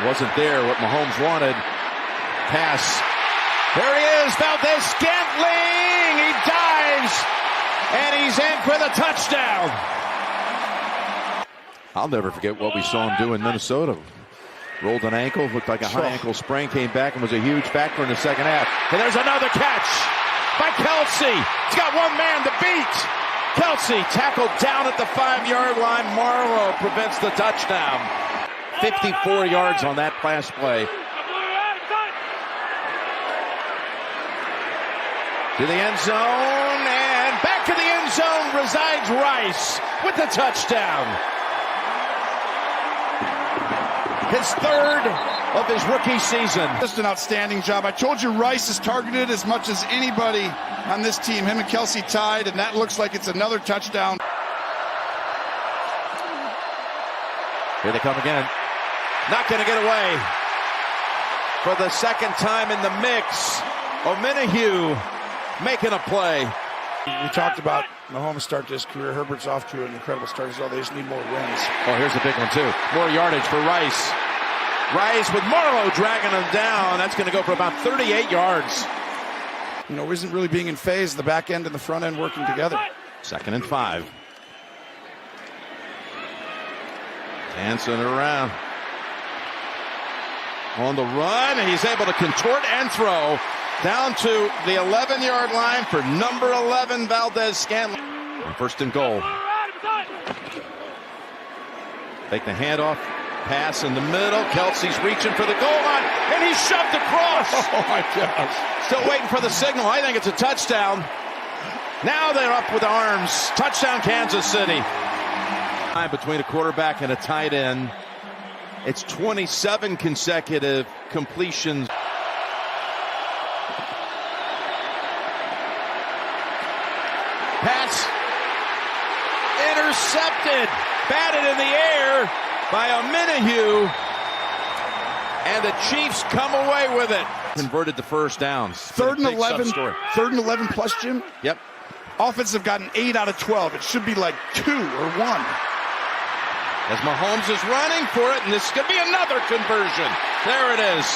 Wasn't there what Mahomes wanted. Pass. There he is, Valdez-Scantling. He dives, and he's in for the touchdown. I'll never forget what we saw him do in Minnesota. Rolled an ankle, looked like a high ankle sprain, came back and was a huge factor in the second half. And there's another catch by Kelsey. He's got one man to beat. Kelsey tackled down at the 5-yard line. Morrow prevents the touchdown. 54 yards on that pass play. To the end zone, and back to the end zone resides Rice with the touchdown. His third of his rookie season. Just an outstanding job. I told you Rice is targeted as much as anybody on this team. Him and Kelsey tied, and that looks like it's another touchdown. Here they come again. Not going to get away. For the second time in the mix, Omenihu making a play. We talked about Mahomes' start to his career. Herbert's off to an incredible start as well. They just need more wins. Oh, here's a big one, too. More yardage for Rice. Rice with Morrow dragging him down. That's going to go for about 38 yards. You know, isn't really being in phase. The back end and the front end working together. 2nd and 5. Dancing around. On the run, and he's able to contort and throw down to the 11-yard line for number 11, Valdez-Scantling. 1st and goal. Take the handoff, pass in the middle. Kelsey's reaching for the goal line, and he's shoved across. Oh, my gosh. Still waiting for the signal. I think it's a touchdown. Now they're up with arms. Touchdown, Kansas City. Between a quarterback and a tight end. It's 27 consecutive completions. Pass intercepted, batted in the air by Omenihu, and the Chiefs come away with it. Converted the first downs. 3rd and 11. 3rd and 11 plus, Jim. Yep. Offense have gotten 8 out of 12. It should be like 2 or 1. As Mahomes is running for it, and this is going to be another conversion. There it is.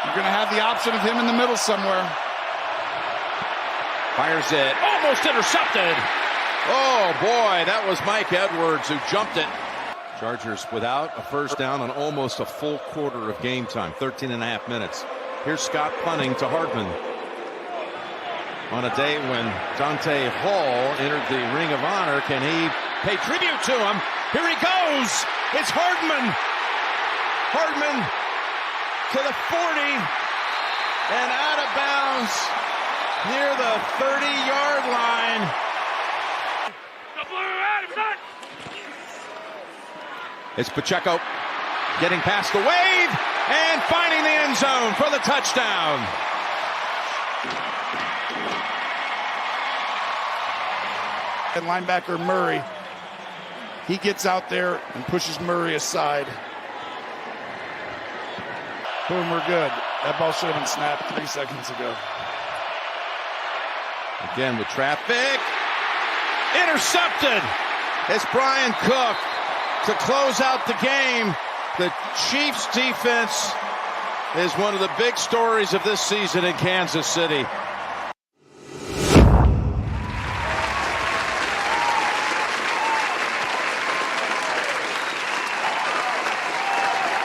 You're going to have the option of him in the middle somewhere. Fires it. Almost intercepted. Oh, boy, that was Mike Edwards who jumped it. Chargers without a first down on almost a full quarter of game time, 13 and a half minutes. Here's Scott punting to Hardman. On a day when Dante Hall entered the Ring of Honor, can he pay tribute to him? Here he goes. It's Hardman. Hardman to the 40 and out of bounds near the 30-yard line. It's Pacheco getting past the wave and finding the end zone for the touchdown. And linebacker Murray, he gets out there and pushes Murray aside. Boom, we're good. That ball should have been snapped 3 seconds ago. Again with traffic. Intercepted. It's Brian Cook to close out the game. The Chiefs defense is one of the big stories of this season in Kansas City.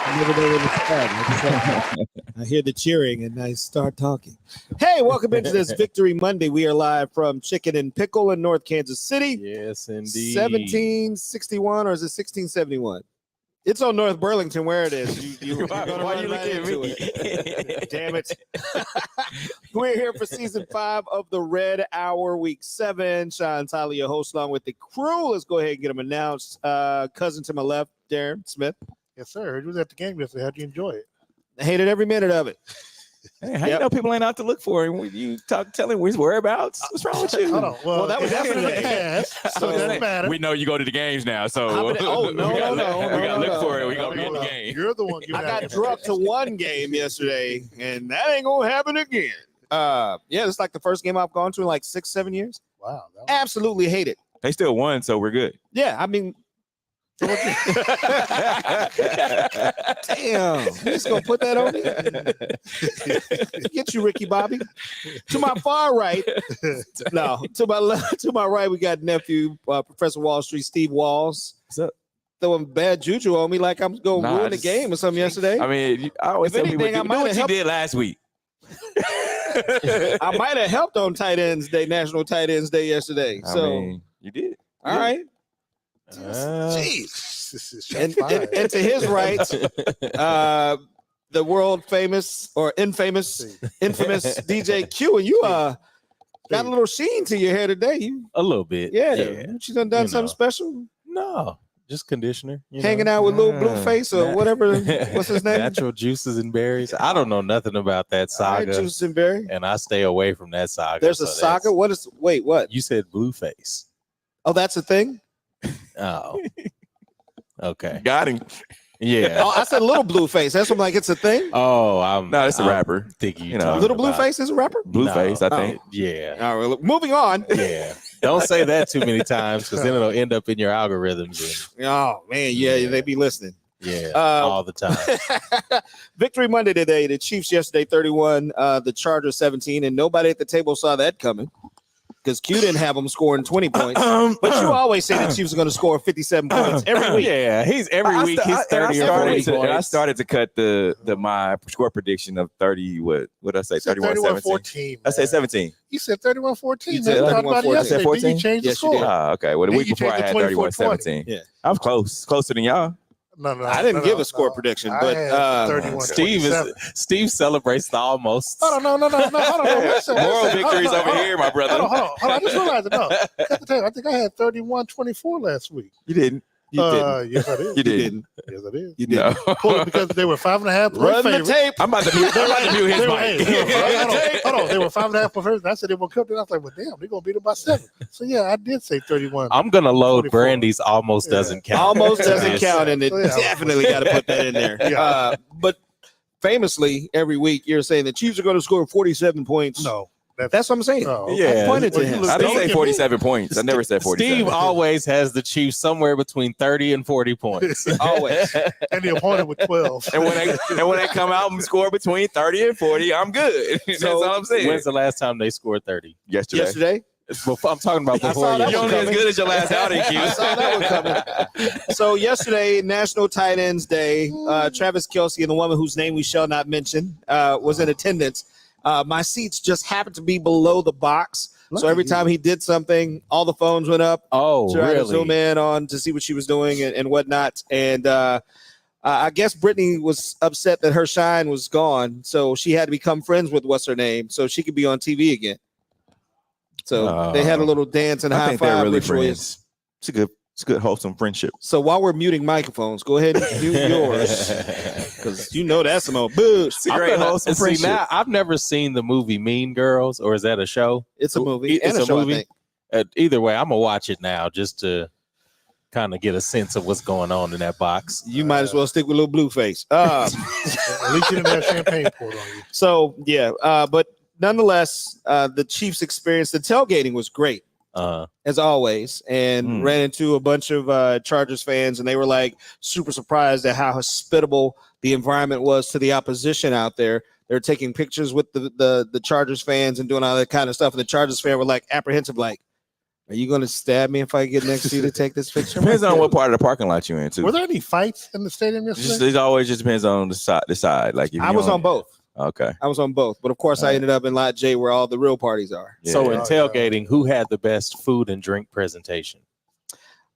I never know when to start. I hear the cheering and I start talking. Hey, welcome into this Victory Monday. We are live from Chicken and Pickle in North Kansas City. Yes, indeed. 1761 or is it 1671? It's on North Burlington where it is. Why are you looking at me? Damn it. We're here for season 5 of the Red Hour, week 7. Sean Tyler, your host, along with the crew. Let's go ahead and get them announced. Cousin to my left, Darren Smith. Yes, sir. I heard you was at the game yesterday. How'd you enjoy it? I hated every minute of it. Hey, how you know people ain't out to look for him? When you telling his whereabouts? What's wrong with you? Hold on. Well, that was happened in the yesterday. past, so it doesn't matter. We know you go to the games now, so No. we gotta look for it. We gonna be in the No. game. You're the one. I got drunk to one game yesterday, and that ain't gonna happen again. Yeah, it's like the first game I've gone to in like 6-7 years. Wow. Absolutely hate it. They still won, so we're good. Yeah, I mean, Damn, you just gonna put that on me? Get you, Ricky Bobby. To my far right, no. To my left, to my right, we got nephew Professor Wall Street, Steve Walls. What's up? Throwing bad juju on me like I'm gonna ruin the game or something yesterday. I mean, I always If tell people anything, I do might what have you helped. did last week. I might have helped on Tight Ends Day, National Tight Ends Day yesterday. I So, mean, you did. all right. Jeez. This is And fired. to his right, the world famous or infamous DJ Q, and you got a little sheen to your hair today. You, A little bit. yeah. You done You something know. special? No, just conditioner. Hanging out with little Blueface or whatever. What's his name? Natural juices and berries. I don't know nothing about that All right, saga, Juice and Berry. and I stay away from that saga. There's a so saga. that's- What is? Wait, what? You said Blueface. Oh, that's a thing. Oh, okay. Got him. Yeah. Oh, I said little Blueface. That's what I'm like. It's a thing. Oh, I'm. No, it's a I'm rapper. Thinking You know. talking Little about- Blueface is a rapper. Blueface, No. I think. Yeah. All right, moving on. Yeah. Don't say that too many times because then it'll end up in your algorithms. Oh man, yeah, they be listening. And, Uh, all the time. Victory Monday today. The Chiefs yesterday 31, the Chargers 17, and nobody at the table saw that coming because Q didn't have them scoring 20 points. But you always say the Chiefs are going to score 57 points every week. Yeah, he's every week he's 30 or 40 And I points. started to cut the my score prediction of 30. What did I say? 31-17. 31-14. I said 17. You said 31-14. You Man, said we talked about it 31-14. yesterday. I said 14? Then you changed the Yes, you did. score. Ah, okay. Well, the Then week you before I changed had the 31-17. Yeah. I was closer than y'all. No, I didn't give a score prediction, but, I had 31-27. Steve celebrates the almost. Hold on, no. Hold on. Wait a second. Moral victories over here, my brother. Hold on. I just realized it. No, I think I had 31-24 last week. You didn't. you didn't. Yes, I did. You didn't. Yes, I did. You didn't. No. Pulled it because they were 5.5 point Run the favorites. tape. I'm about to mute his They were, mic. hold on. They were 5.5 point favorites. I said they won't come. I was like, well, damn, they're gonna beat them by 7. So yeah, I did say 31. I'm gonna load 24. Brandy's almost Yeah. doesn't count. Almost doesn't count, and it Yeah. definitely got to put that in there. Yeah. But famously, every week you're saying the Chiefs are going to score 47 points. No, That's what I'm saying. Oh, Yeah. I pointed to Well, you him. look- I didn't Don't say get 47 points. I never said 47. Steve always has the Chiefs somewhere between 30 and 40 points. Always. and the opponent with 12. And when they come out and score between 30 and 40, I'm good. That's all I'm saying. When's the last time they scored 30? Yesterday. I'm talking about I before. saw that You're one only as coming. good as your last outing, Q. I saw that one coming. So yesterday, National Tight Ends Day, Travis Kelce and the woman whose name we shall not mention was in attendance. My seats just happened to be below the box. So every time he did something, all the phones went up. Oh, So I had to really? zoom in on to see what she was doing and whatnot. And I guess Brittany was upset that her shine was gone. So she had to become friends with what's her name so she could be on TV again. So they had a little dance and I high think they're five really ritual. friends. It's a good wholesome friendship. So while we're muting microphones, go ahead and mute yours because you know that's some old boost. I'm great gonna- wholesome see, friendship. now, I've never seen the movie Mean Girls, or is that a show? It's a movie It's and a a show, movie? I think. Either way, I'm gonna watch it now just to kind of get a sense of what's going on in that box. You might as well stick with little Blueface. At least you didn't have champagne poured on you. So yeah, but nonetheless, the Chiefs experience, the tailgating was great as always, and ran into a bunch of Chargers fans, and they were like super surprised at how hospitable the environment was to the opposition out there. They're taking pictures with the Chargers fans and doing all that kind of stuff, and the Chargers fans were like apprehensive, like, "Are you going to stab me if I get next to you to take this picture?" Depends on what part of the parking lot you're in, too. Were there any fights in the stadium yesterday? It always just depends on the side. Like if I you was on both. Okay. I was on both, but of course I ended up in Lot J where all the real parties are. Yeah. So in Yeah. tailgating, who had the best food and drink presentation?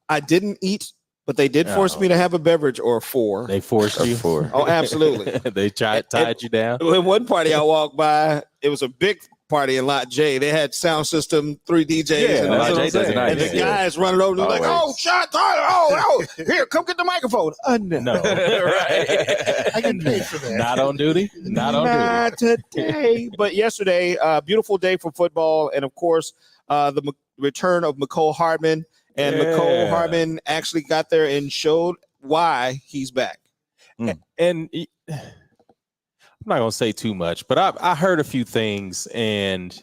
I didn't eat, but they did force me to have a beverage or four. They forced you. Oh, absolutely. They tied you down. In one party I walked by, it was a big party in Lot J. They had sound system, 3 DJs, Yeah, and, Lot that's what J I'm does it saying. nice, And the yeah. guys running over, they're like, "Oh, Always. shot Tyler! Oh, here, come get the microphone." No, No, Right. I get paid for that. not on duty. Not on duty. not today. But yesterday, beautiful day for football, and of course, the return of McCole Hardman. And Yeah. McCole Hardman actually got there and showed why he's back. And I'm not gonna say too much, but I heard a few things, and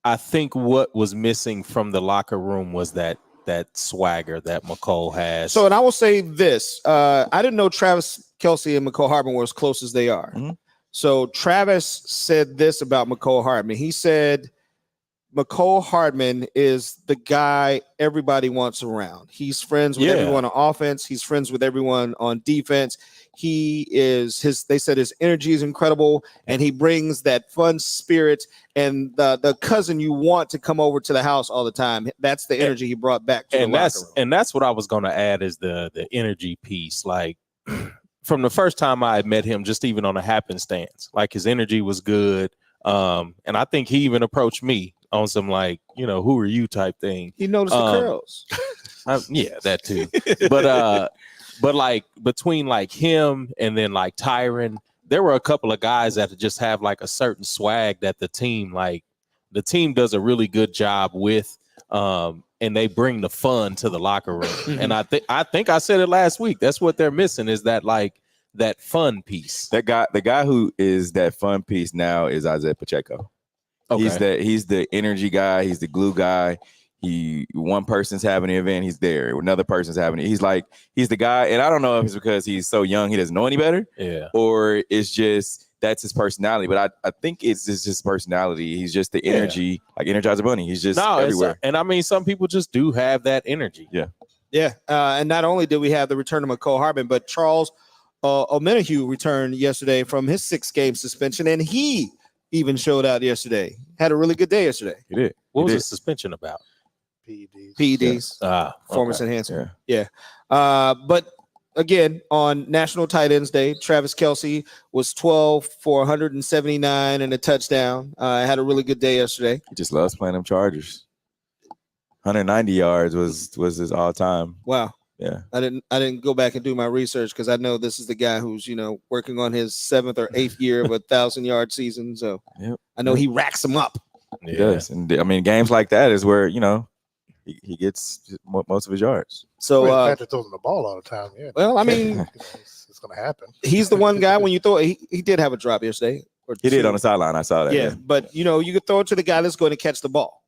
I think what was missing from the locker room was that that swagger that McCole has. So, and I will say this: I didn't know Travis Kelce and McCole Hardman were as close as they are. Mm-hmm. So Travis said this about McCole Hardman. He said McCole Hardman is the guy everybody wants around. He's friends with everyone on offense. He's friends with everyone on defense. He is they said his energy is incredible, and he brings that fun spirit and the cousin you want to come over to the house all the time. That's the energy he brought back to the locker room. And that's what I was going to add is the energy piece. Like from the first time I had met him, just even on a happenstance, like his energy was good. And I think he even approached me on some like, who are you type thing. He noticed the curls. Yeah, that too. But like between like him and then like Tyron, there were a couple of guys that just have like a certain swag that the team does a really good job with. And they bring the fun to the locker room. And I think I said it last week. That's what they're missing is that like that fun piece. The guy who is that fun piece now is Isaiah Pacheco. Okay. He's the energy guy. He's the glue guy. One person's having an event, he's there. Another person's having it. He's the guy. And I don't know if it's because he's so young, he doesn't know any better. Yeah. Or it's just that's his personality. But I think it's just his personality. He's just the energy, like Energizer Bunny. He's just everywhere. And I mean, some people just do have that energy. Yeah. Yeah. And not only did we have the return of McCole Hardman, but Charles Omenihu returned yesterday from his 6-game suspension, and he even showed out yesterday. Had a really good day yesterday. He did. What was the suspension about? PEDs. Performance enhancement. Yeah. But again, on National Tight Ends Day, Travis Kelce was 12 for 179 and a touchdown. Had a really good day yesterday. He just loves playing them Chargers. 190 yards was his all time. Wow. Yeah. I didn't go back and do my research because I know this is the guy who's, working on his 7th or 8th year of a 1,000-yard season. So I know he racks them up. He does. And I mean, games like that is where, he gets most of his yards. So Patrick throws the ball all the time. Yeah. Well, I mean, it's going to happen. He's the one guy when you throw it. He did have a drop yesterday. He did on the sideline. I saw that. Yeah, but you could throw it to the guy that's going to catch the ball.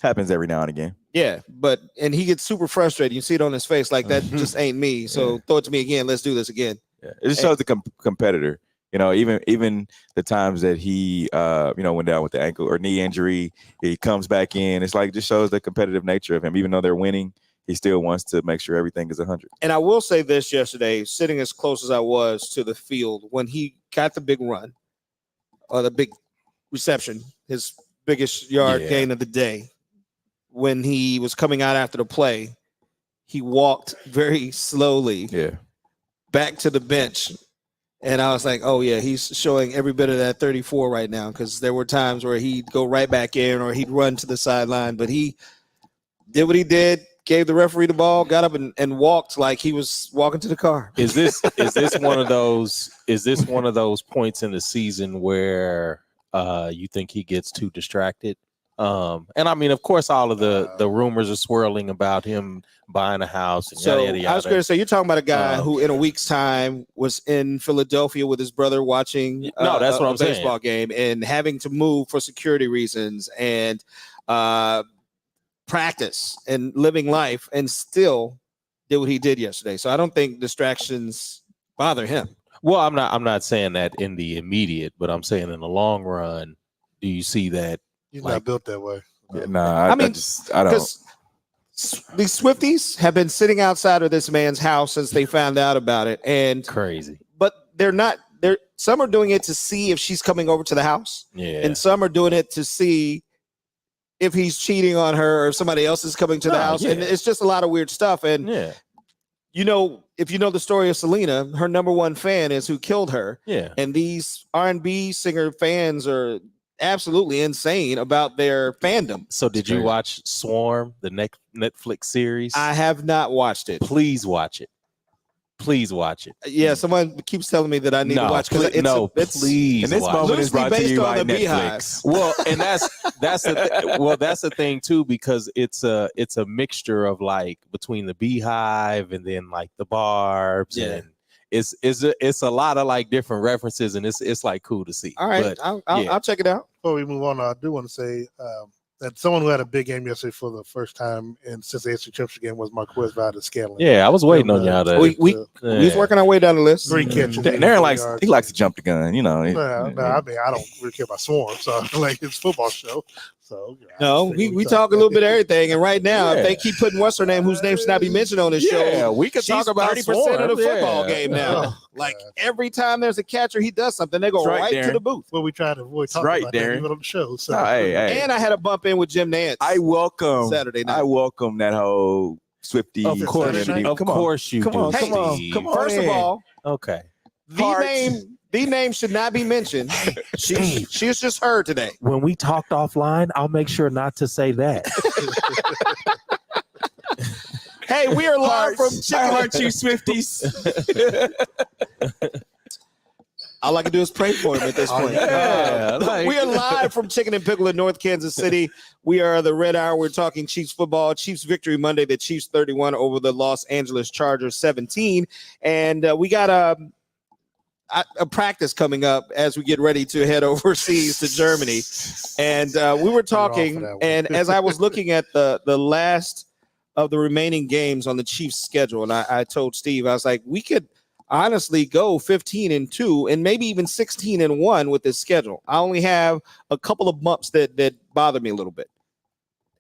Happens every now and again. Yeah, and he gets super frustrated. You see it on his face, like that just ain't me. So throw it to me again. Let's do this again. Yeah, it just shows the competitor. Even the times that he, went down with the ankle or knee injury, he comes back in. It's like just shows the competitive nature of him. Even though they're winning, he still wants to make sure everything is 100. And I will say this: yesterday, sitting as close as I was to the field when he got the big run, or the big reception, his biggest yard gain of the day, when he was coming out after the play, he walked very slowly back to the bench. And I was like, oh, yeah, he's showing every bit of that 34 right now, because there were times where he'd go right back in or he'd run to the sideline. But he did what he did, gave the referee the ball, got up and walked like he was walking to the car. Is this one of those points in the season where you think he gets too distracted? And I mean, of course, all of the rumors are swirling about him buying a house. And yada, yada, yada. I was going to say, you're talking about a guy who in a week's time was in Philadelphia with his brother watching that's what I'm saying. Baseball game and having to move for security reasons and practice and living life, and still did what he did yesterday. So I don't think distractions bother him. Well, I'm not saying that in the immediate, but I'm saying in the long run, do you see that? He's not built that way. Yeah, I don't. These Swifties have been sitting outside of this man's house since they found out about it, and crazy. But they're not. Some are doing it to see if she's coming over to the house, and some are doing it to see if he's cheating on her or if somebody else is coming to the house, and it's just a lot of weird stuff. And if you know the story of Selena, her number one fan is who killed her. Yeah, and these R&B singer fans are absolutely insane about their fandom. So did you watch Swarm, the Netflix series? I have not watched it. Please watch it. Please watch it. Yeah, someone keeps telling me that I need to watch it. Please. And this moment is brought to you by Netflix. Well, and that's the thing too, because it's a mixture of like between the Beehive and then like the Barbs and it's a lot of like different references, and it's like cool to see. All right, I'll check it out. Before we move on, I do want to say that someone who had a big game yesterday for the first time and since the AFC Championship game was Marquez Valdez-Scantling. Yeah, I was waiting on y'all to. We was working our way down the list. 3 catches. Darren likes to jump the gun, you know. No, I mean, I don't really care about Swarm, so like it's a football show. So no, we talk a little bit of everything, and right now, if they keep putting what's her name, whose name should not be mentioned on this show, we could talk about 30% of the football game now. Like every time there's a catcher, he does something. They go right to the booth. Well, we try to avoid talking about that even on the show. So. And I had a bump in with Jim Nance. I welcome Saturday night. I welcome that whole Swifty. Of course you do. Come on. First of all, okay. The name should not be mentioned. She's just heard today. When we talked offline, I'll make sure not to say that. Hey, we are live from Chicken. Aren't you Swifties? All I can do is pray for him at this point. We are live from Chicken and Pickle in North Kansas City. We are the Red Hour. We're talking Chiefs football. Chiefs victory Monday. The Chiefs 31 over the Los Angeles Chargers 17. And we got a practice coming up as we get ready to head overseas to Germany. And we were talking, and as I was looking at the last of the remaining games on the Chiefs schedule, and I told Steve, I was like, we could honestly go 15-2 and maybe even 16-1 with this schedule. I only have a couple of bumps that bother me a little bit.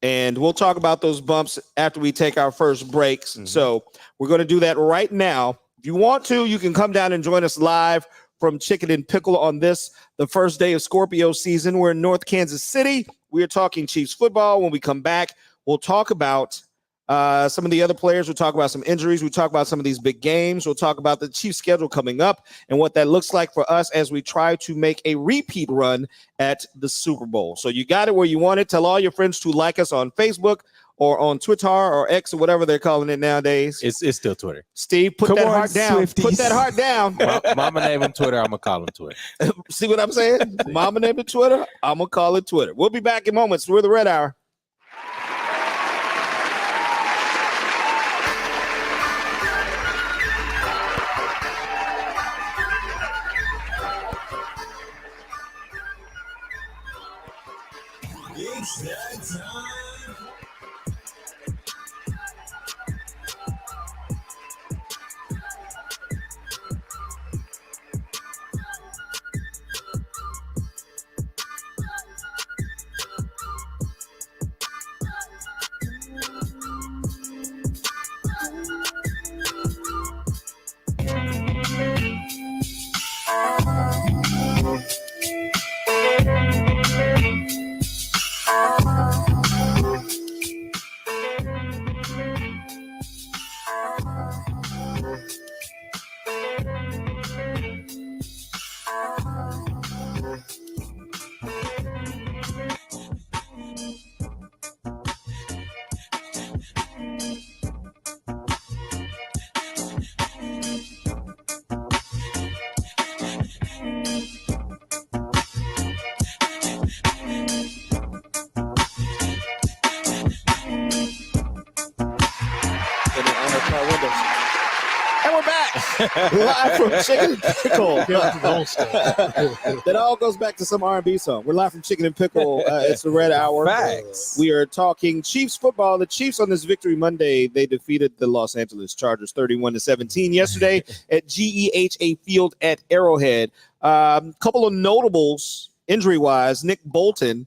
And we'll talk about those bumps after we take our first breaks. Mm-hmm. So we're going to do that right now. If you want to, you can come down and join us live from Chicken and Pickle on this, the first day of Scorpio season. We're in North Kansas City. We are talking Chiefs football. When we come back, we'll talk about some of the other players. We'll talk about some injuries. We'll talk about some of these big games. We'll talk about the Chiefs schedule coming up and what that looks like for us as we try to make a repeat run at the Super Bowl. So you got it where you want it. Tell all your friends to like us on Facebook or on Twitter or X or whatever they're calling it nowadays. It's still Twitter. Steve, put that heart down. Swifties. Put that heart down. Mama name him Twitter. I'm going to call him Twitter. See what I'm saying? Mama named it Twitter. I'm going to call it Twitter. We'll be back in moments. We're the Red Hour. It's that time. Live from Chicken and Pickle. That all goes back to some R&B song. We're live from Chicken and Pickle. It's the Red Hour. Facts. We are talking Chiefs football. The Chiefs on this victory Monday, they defeated the Los Angeles Chargers 31-17 yesterday at GEHA Field at Arrowhead. Couple of notables injury-wise. Nick Bolton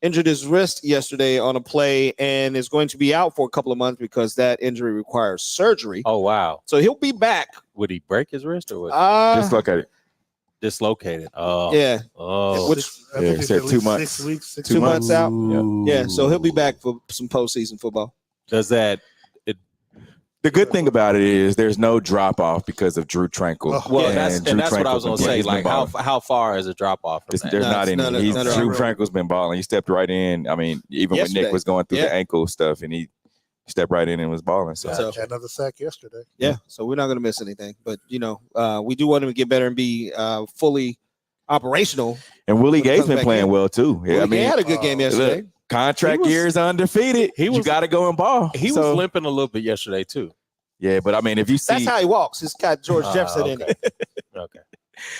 injured his wrist yesterday on a play and is going to be out for a couple of months because that injury requires surgery. Oh, wow. So he'll be back. Would he break his wrist or what? Dislocated. Oh. Yeah. Oh. Which he said 2 months. 6 weeks. 2 months out. Yeah, so he'll be back for some postseason football. Does that... The good thing about it is there's no drop off because of Drew Tranquil. Well, that's what I was going to say. Like, how far is a drop off? There's not any. Drew Tranquil's been balling. He stepped right in. I mean, even when Nick was going through the ankle stuff, and he stepped right in and was balling. So had another sack yesterday. Yeah, so we're not going to miss anything. But we do want him to get better and be fully operational. And Willie Gay's been playing well too. Yeah, he had a good game yesterday. Look, contract year is undefeated. You got to go and ball. He was limping a little bit yesterday too. Yeah, but I mean, if you see, that's how he walks. He's got George Jefferson in it. Okay.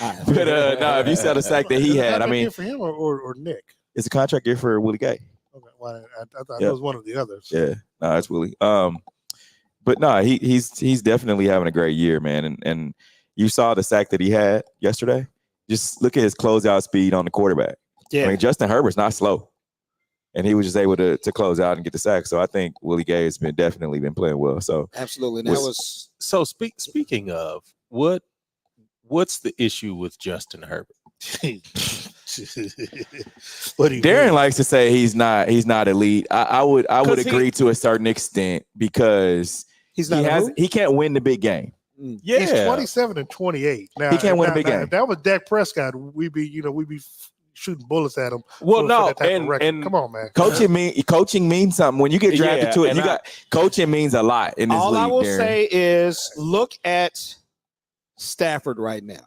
Right. But if you saw the sack that he had, I mean, for him or Nick, it's a contract year for Willie Gay. Okay. Well, I thought it was one of the others. Yeah, no, that's Willie. But no, he's definitely having a great year, man. And you saw the sack that he had yesterday. Just look at his closeout speed on the quarterback. Yeah. I mean, Justin Herbert's not slow, and he was just able to close out and get the sack. So I think Willie Gay has definitely been playing well. So absolutely, and that was so. Speaking of what's the issue with Justin Herbert? Darren likes to say he's not elite. I would agree to a certain extent because he can't win the big game. Yeah, he's 27-28. Now he can't win a big game. If that was Dak Prescott, we'd be shooting bullets at him. Well, no, and come on, man. Coaching means something. When you get drafted to it, coaching means a lot in this league. All I will Darren. say is look at Stafford right now.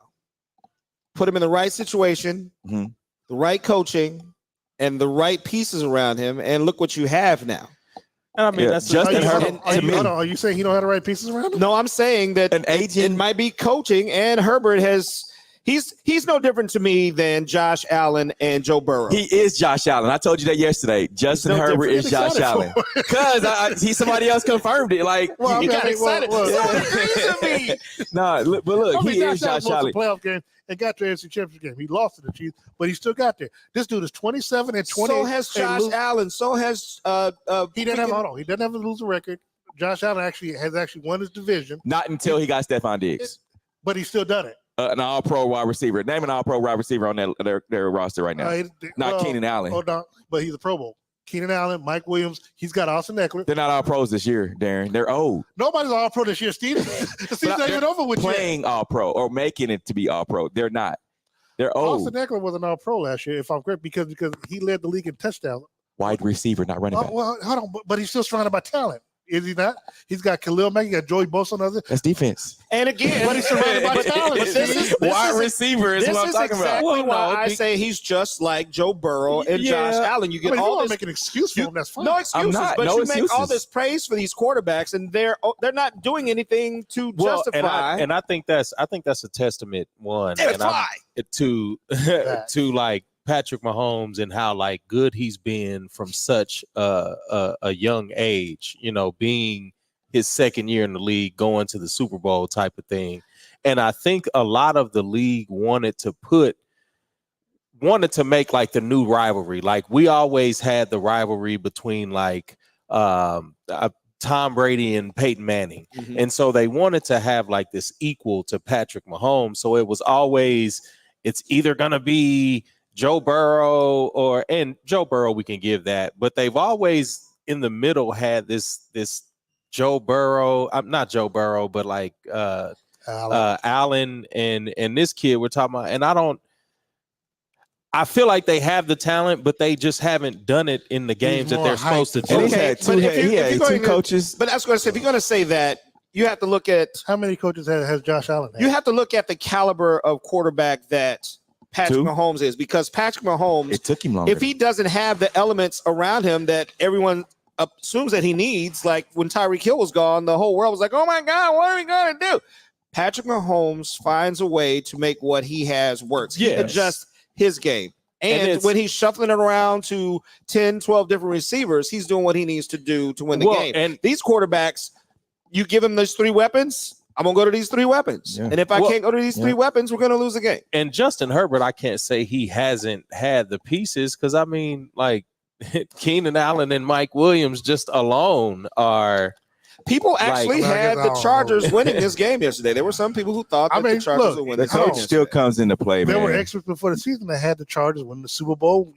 Put him in the right situation, the right coaching, and the right pieces around him, and look what you have now. I mean, that's Justin Herbert. Are you saying he don't have the right pieces around him? No, I'm saying that it might be coaching, and Herbert he's no different to me than Josh Allen and Joe Burrow. He is Josh Allen. I told you that yesterday. Justin Herbert is Josh Allen. Because somebody else confirmed it. Like, you got excited. No, but look, he is Josh Allen. Playoff game and got to the NFC Championship game. He lost to the Chiefs, but he still got there. This dude is 27-20. So has Josh Allen. So has he doesn't have. He doesn't have a losing record. Josh Allen has won his division. Not until he got Stephon Diggs. But he's still done it. An all-pro wide receiver. Name an all-pro wide receiver on their roster right now. Not Keenan Allen. Hold on, but he's a Pro Bowl. Keenan Allen, Mike Williams. He's got Austin Eckler. They're not all pros this year, Darren. They're old. Nobody's all pro this year, Steve. The season's not even over with playing all pro or making it to be all pro. They're not. They're old. Austin Eckler was an all pro last year, if I'm correct, because he led the league in touchdowns. Wide receiver, not running back. Well, hold on, but he's still surrounded by talent. Is he not? He's got Khalil Mack, he got Joey Bosa on the other. That's defense. And again, but he's surrounded by talent. Wide receiver is what I'm talking about. Well, why I say he's just like Joe Burrow and Josh Allen. You get all this. Make an excuse for him. That's fine. No excuses, but you make all this praise for these quarterbacks, and they're not doing anything to justify. And I think that's a testament to like Patrick Mahomes and how like good he's been from such a young age, being his second year in the league, going to the Super Bowl type of thing. And I think a lot of the league wanted to make like the new rivalry. Like we always had the rivalry between like Tom Brady and Peyton Manning. Mm-hmm. And so they wanted to have like this equal to Patrick Mahomes. So it was always, it's either going to be Joe Burrow and Joe Burrow, we can give that, but they've always in the middle had this Joe Burrow, not Joe Burrow, but like Allen and this kid we're talking about. And I feel like they have the talent, but they just haven't done it in the games that they're supposed to do. And he had two coaches. But I was going to say, if you're going to say that, you have to look at how many coaches has Josh Allen had? You have to look at the caliber of quarterback that Patrick Mahomes is, because Patrick Mahomes, it took him longer. If he doesn't have the elements around him that everyone assumes that he needs, like when Tyreek Hill was gone, the whole world was like, oh my God, what are we going to do? Patrick Mahomes finds a way to make what he has work. He adjusts his game. And when he's shuffling it around to 10, 12 different receivers, he's doing what he needs to do to win the game. And these quarterbacks, you give him those three weapons, I'm going to go to these three weapons. Yeah. And if I can't go to these three weapons, we're going to lose the game. And Justin Herbert, I can't say he hasn't had the pieces, because, I mean, like, Keenan Allen and Mike Williams just alone are... People actually had the Chargers winning this game yesterday. There were some people who thought that the Chargers would win this game. The coach still comes into play, man. There were experts before the season that had the Chargers win the Super Bowl.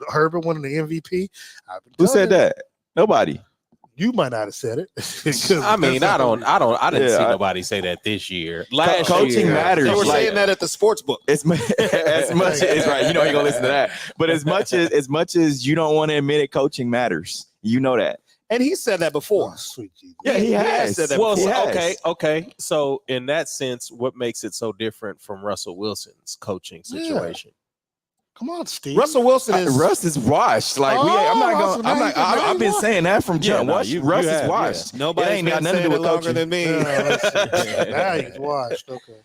Herbert winning the MVP. Who said that? Nobody. You might not have said it. I mean, I didn't see nobody say that this year. Last coaching year, matters. They were saying that at the sports book. As much as right, you're gonna listen to that. But as much as you don't want to admit it, coaching matters. You know that. And he said that before. Oh, sweet Jesus. Yeah, he has said that before. Okay. So in that sense, what makes it so different from Russell Wilson's coaching situation? Come on, Steve. Russell Wilson is Russ is washed. Like I've been saying that from jump. Russ is washed. Nobody ain't got nothing to do with longer than me. Now he's washed. Okay.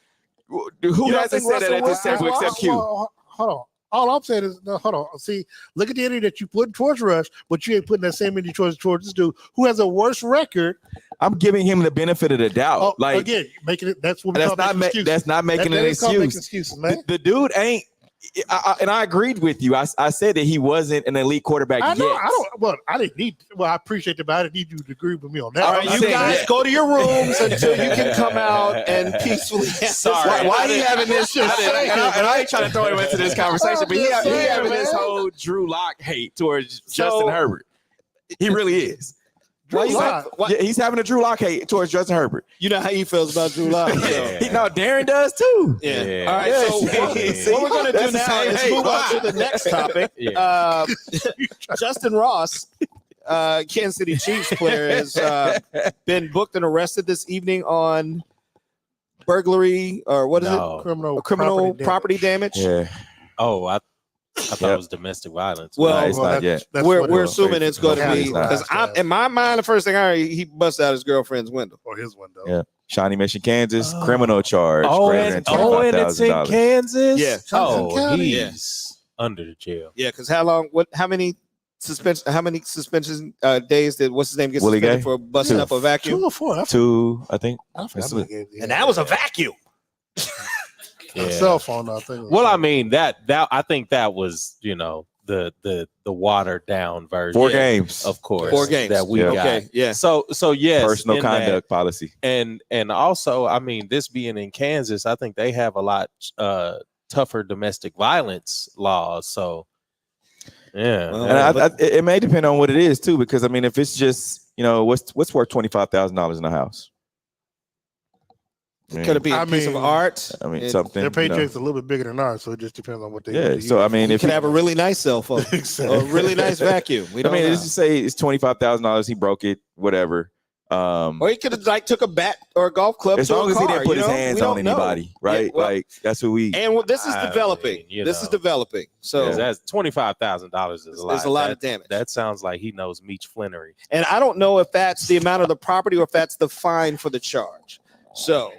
Who hasn't said that at this table except Q? Hold on. All I'm saying is, no, hold on. See, look at the energy that you put towards Rush, but you ain't putting that same energy towards this dude who has a worse record. I'm giving him the benefit of the doubt. Oh, like again, making it. That's what we that's call not making excuses. that's not making an is called making excuse. excuses, man. The dude ain't. And I agreed with you. I said that he wasn't an elite quarterback I know. yet. I don't. Well, I didn't need. Well, I appreciate that, but I didn't need you to agree with me on that. All right, you guys go to your rooms until you can come out and peacefully. Sorry, why are you having this shit? And I ain't trying to throw him into this conversation, but he having this whole Drew Lock hate towards Justin Herbert. He really is. He's having a Drew Lock hate towards Justin Herbert. You know how he feels about Drew Lock. No, Darren does too. Yeah. All right. So what we're going to do now is move on to the next topic. Justin Ross, Kansas City Chiefs player, has been booked and arrested this evening on burglary or what is it? Criminal property damage. Yeah. Oh, I thought it was domestic violence. Well, it's not yet. We're assuming it's going to be because in my mind, the first thing I heard, he busted out his girlfriend's window or his window. Yeah. Shawnee Mission, Kansas, criminal charge. And it's in Kansas. Yeah. He's under the jail. Yeah, because how many suspension days did what's his name get Willie suspended Gay? for busting up a vacuum? 2 or 4. 2, I think. And that was a vacuum. A cell phone, I think. Well, I mean that I think that was the watered down version. 4 games, of course. 4 games that we got. Okay, yeah. So yes, personal conduct policy, and also, I mean, this being in Kansas, I think they have a lot tougher domestic violence laws. So yeah, and it may depend on what it is too, because I mean, if it's just what's worth $25,000 in a house. Could it be a piece of art? I mean, something. Their paycheck's a little bit bigger than ours, so it just depends on what they. Yeah. So I mean, if you can have a really nice cell phone, or a really nice vacuum. Let's just say it's $25,000. He broke it, whatever. Or he could have took a bat or a golf club. As long as he didn't put his hands on anybody, right? Yeah, like that's who we. And this is developing. This is developing. So that's $25,000 is a lot. There's a lot of damage. That sounds like he knows Meech Flannery. And I don't know if that's the amount of the property or if that's the fine for the charge. So.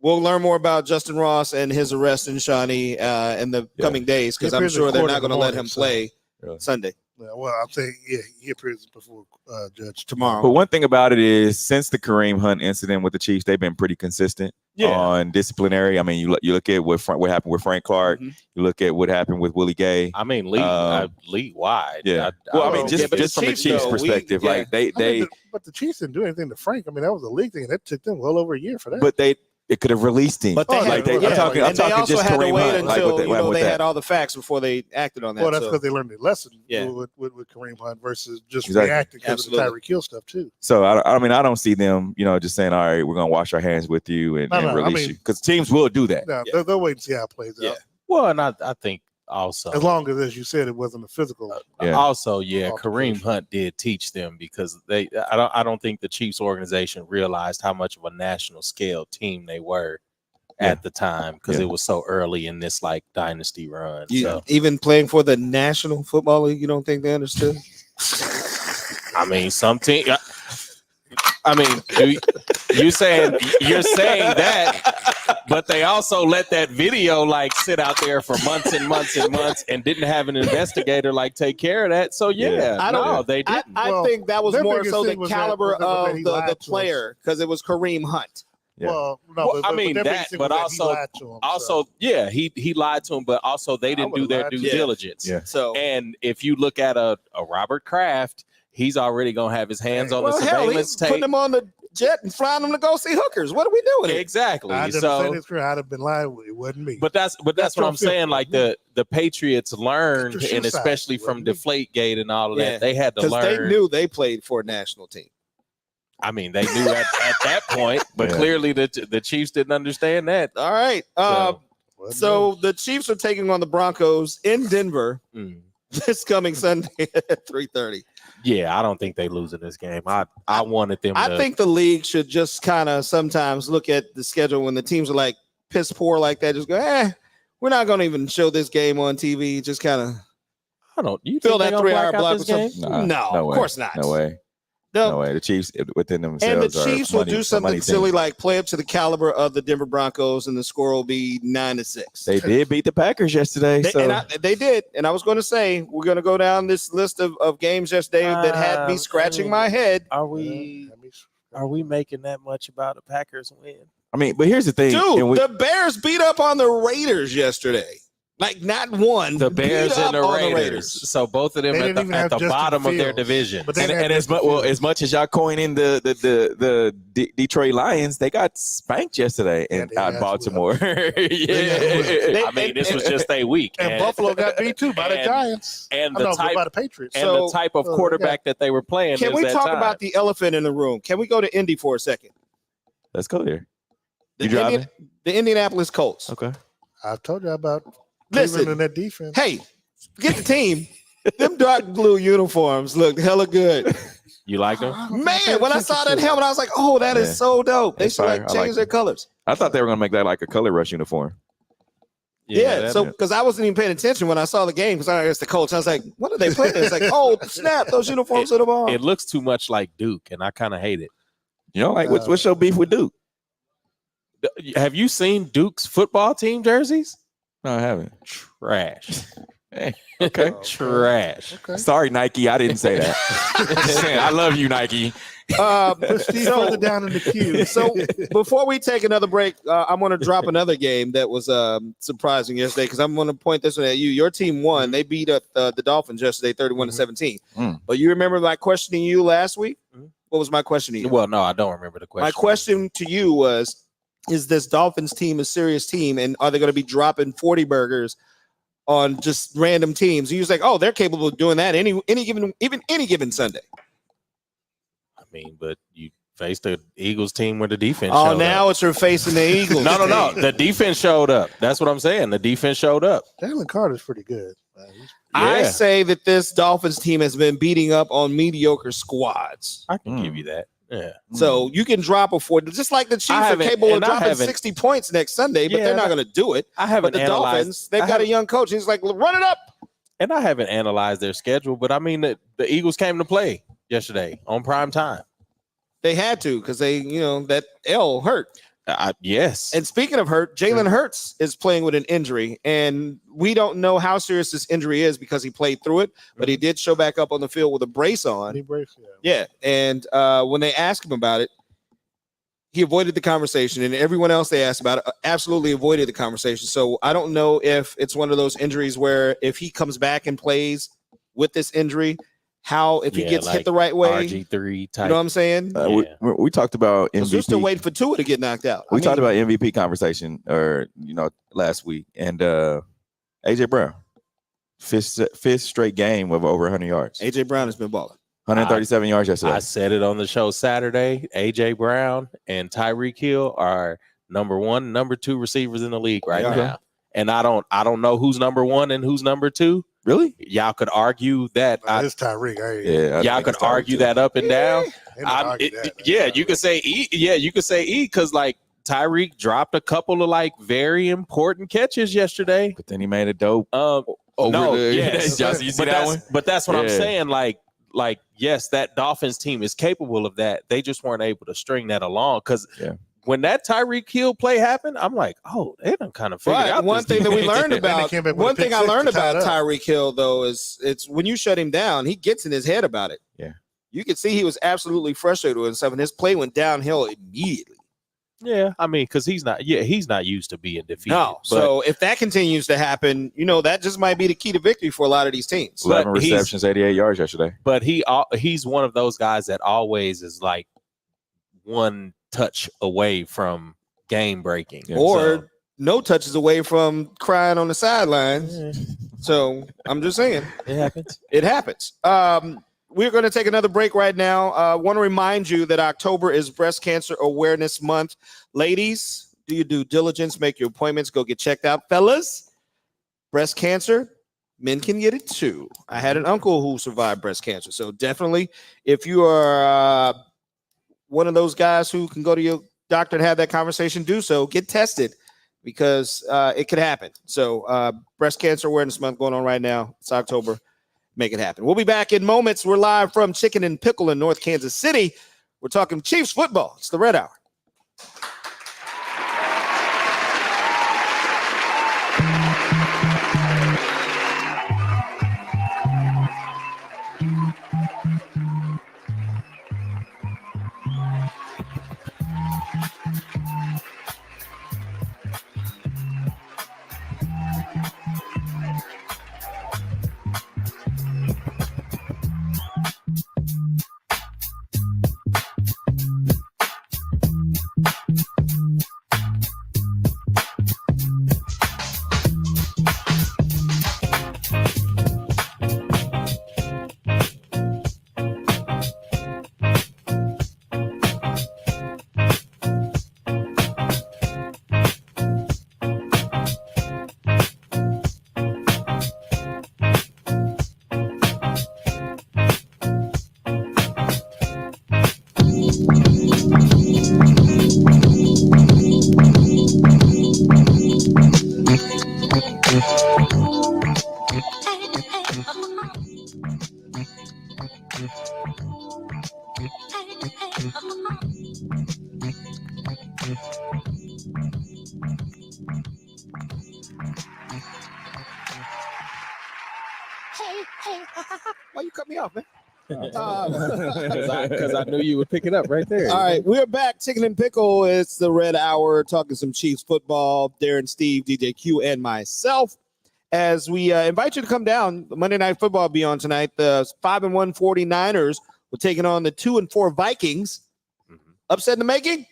We'll learn more about Justin Ross and his arrest in Shawnee in the coming days, because I'm sure they're not going to let him play Sunday. Yeah, well, I'm saying, he appears before Judge tomorrow. But one thing about it is, since the Kareem Hunt incident with the Chiefs, they've been pretty consistent on disciplinary. I mean, you look at what happened with Frank Clark. Mm-hmm. You look at what happened with Willie Gay. I mean, league wide. Yeah. I mean, just from the Chiefs' perspective, but the Chiefs didn't do anything to Frank. I mean, that was a league thing, and that took them well over a year for that. But it could have released him. But they I'm talking also just had to Kareem wait Hunt. until they had all the facts before they acted on that. Well, that's because they learned their lesson with Kareem Hunt versus just exactly. reacting because of the Tyreek Hill stuff too. So I mean, I don't see them, just saying, all right, we're gonna wash our hands with you and release you, because teams will do that. No, they'll wait and see how it plays out. Well, and I think also, as long as you said, it wasn't a physical. Also, Kareem Hunt did teach them, because I don't think the Chiefs organization realized how much of a national scale team they were at the time, because it was so early in this dynasty run. Even playing for the National Football League, you don't think they understood? I mean, some team. I mean, you're saying that, but they also let that video sit out there for months and months and months, and didn't have an investigator take care of that. So they didn't. I think that was more so the caliber of the player, because it was Kareem Hunt. Yeah. Well, no, I mean that, but also, he lied to him, but also they didn't do their due diligence. Yeah. So, and if you look at a Robert Kraft, he's already gonna have his hands on the surveillance tape. Putting him on the jet and flying them to go see hookers. What are we doing? Exactly. I'd have been lying. It wasn't me. But that's what I'm saying. The Patriots learned, and especially from Deflategate and all of that, they had to learn. They knew they played for a national team. I mean, they knew at that point, but clearly the Chiefs didn't understand that. All right. So the Chiefs are taking on the Broncos in Denver this coming Sunday at 3:30. Yeah, I don't think they lose in this game. I wanted them. I think the league should just kind of sometimes look at the schedule when the teams are piss poor like that. Just go, we're not going to even show this game on TV. Just kind of. I don't. You fill that 3 hour block with something? No, of course not. No way. No way. The Chiefs within themselves. And the Chiefs will do something silly team. like play up to the caliber of the Denver Broncos, and the score will be 9-6. They did beat the Packers yesterday. They did. And I was going to say, we're going to go down this list of games yesterday that had me scratching my head. Are we making that much about the Packers win? I mean, but here's the thing. Dude, the Bears beat up on the Raiders yesterday. Like, not one. The Bears and the Raiders. So both of them at the bottom of their division. But as much as y'all coin in the Detroit Lions, they got spanked yesterday out in Baltimore. I mean, this was just a week. And Buffalo got beat too by the Giants. And by the Patriots. And the type of quarterback that they were playing. Can we talk about the elephant in the room? Can we go to Indy for a second? Let's go there. You driving? The Indianapolis Colts. Okay. I've told you about Listen, in that defense. Hey, get the team. Them dark blue uniforms look hella good. You like them? Man, when I saw that helmet, I was like, oh, that is so dope. They should change their colors. I thought they were going to make that like a color rush uniform. Yeah, so because I wasn't even paying attention when I saw the game because I guess the Colts. I was like, what are they playing? It's like, oh, snap, those uniforms are the ball. It looks too much like Duke, and I kind of hate it. You know, like what's your beef with Duke? Have you seen Duke's football team jerseys? No, I haven't. Trash. Okay. Trash. Okay. Sorry, Nike. I didn't say that. I love you, Nike. Further down in the queue. So before we take another break, I'm going to drop another game that was surprising yesterday because I'm going to point this one at you. Your team won. They beat up the Dolphins yesterday, 31-17. But you remember my questioning you last week? What was my question to you? Well, no, I don't remember the question. My question to you was, is this Dolphins team a serious team, and are they going to be dropping 40 burgers on just random teams? And he was like, oh, they're capable of doing that any given Sunday. I mean, but you faced the Eagles team where the defense showed up. It's her facing the Eagles. No. The defense showed up. That's what I'm saying. The defense showed up. Jalen Carter's pretty good. I say that this Dolphins team has been beating up on mediocre squads. I can give you that. Yeah. So you can drop a 40, just like the Chiefs are capable of dropping 60 points next Sunday, but they're not going to do it. But the Dolphins, they've got a young coach. He's like, run it up. And I haven't analyzed their schedule, but I mean, the Eagles came to play yesterday on prime time. They had to because that L hurt. Yes. And speaking of hurt, Jalen Hurts is playing with an injury, and we don't know how serious this injury is because he played through it, but he did show back up on the field with a brace on. Yeah. And when they asked him about it, he avoided the conversation, and everyone else they asked about it absolutely avoided the conversation. So I don't know if it's one of those injuries where if he comes back and plays with this injury, if he gets hit the right way, RG3 type. You know what I'm saying? We talked about MVP. We're still waiting for Tua to get knocked out. We talked about MVP conversation, last week, and AJ Brown, fifth straight game of over 100 yards. AJ Brown has been balling. 137 yards yesterday. I said it on the show Saturday. AJ Brown and Tyreek Hill are number 1, number 2 receivers in the league right now. And I don't know who's number 1 and who's number 2. Really? Y'all could argue that. It's Tyreek. Y'all could argue that up and down. You could say E. Yeah, you could say E because like Tyreek dropped a couple of like very important catches yesterday. But then he made a dope. You see that one? But that's what I'm saying. Like yes, that Dolphins team is capable of that. They just weren't able to string that along because. When that Tyreek Hill play happened, I'm like, oh, they done kind of figured out. One thing that we learned about Tyreek Hill, though, is it's when you shut him down, he gets in his head about it. Yeah. You could see he was absolutely frustrated with himself, and his play went downhill immediately. Yeah, I mean, because he's not used to being defeated. No, so if that continues to happen, that just might be the key to victory for a lot of these teams. 11 receptions, 88 yards yesterday. But he's one of those guys that always is like one touch away from game breaking, or no touches away from crying on the sidelines. So I'm just saying, it happens. We're going to take another break right now. I want to remind you that October is Breast Cancer Awareness Month. Ladies, do your due diligence, make your appointments, go get checked out. Fellas, breast cancer, men can get it too. I had an uncle who survived breast cancer. So definitely, if you are one of those guys who can go to your doctor and have that conversation, do so. Get tested because it could happen. So Breast Cancer Awareness Month going on right now. It's October. make it happen. We'll be back in moments. We're live from Chicken and Pickle in North Kansas City. We're talking Chiefs football. It's the Red Hour. Why you cut me off, man? Because I knew you would pick it up right there. All right, we're back. Chicken and Pickle. It's the Red Hour, talking some Chiefs football. Darren, Steve, DJ Q, and myself. As we invite you to come down, Monday Night Football will be on tonight. The 5-1 49ers will taking on the 2-4 Vikings. Upset in the making?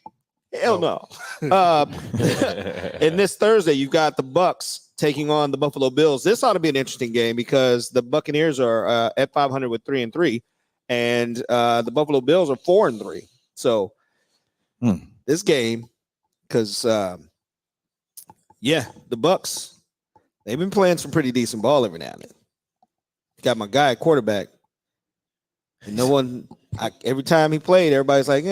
Hell no. And this Thursday, you've got the Bucks taking on the Buffalo Bills. This ought to be an interesting game because the Buccaneers are at 500 with 3-3, and the Buffalo Bills are 4-3. So this game, because the Bucks, they've been playing some pretty decent ball every now and then. Got my guy at quarterback, and no one. Every time he played, everybody's like,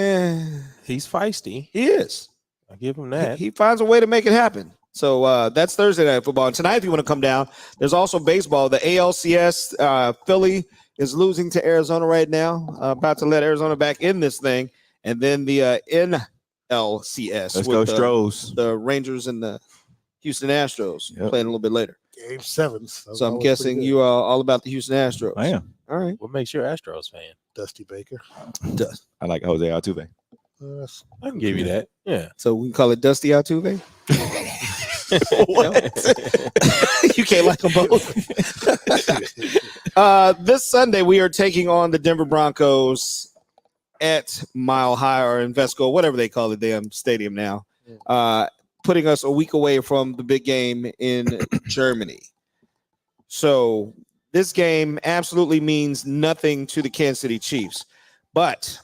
He's feisty. he is. I give him that. He finds a way to make it happen. So that's Thursday Night Football. And tonight, if you want to come down, there's also baseball. The ALCS, Philly is losing to Arizona right now. About to let Arizona back in this thing. And then the NLCS. Let's go Stros. The Rangers and the Houston Astros playing a little bit later. Game 7. So I'm guessing you are all about the Houston Astros. I am. All right. What makes you Astros fan? Dusty Baker. I like Jose Altuve. I can give you that. Yeah. So we can call it Dusty Altuve? You can't like them both. This Sunday, we are taking on the Denver Broncos at Mile High or Invesco, whatever they call the damn stadium now, putting us a week away from the big game in Germany. So this game absolutely means nothing to the Kansas City Chiefs, but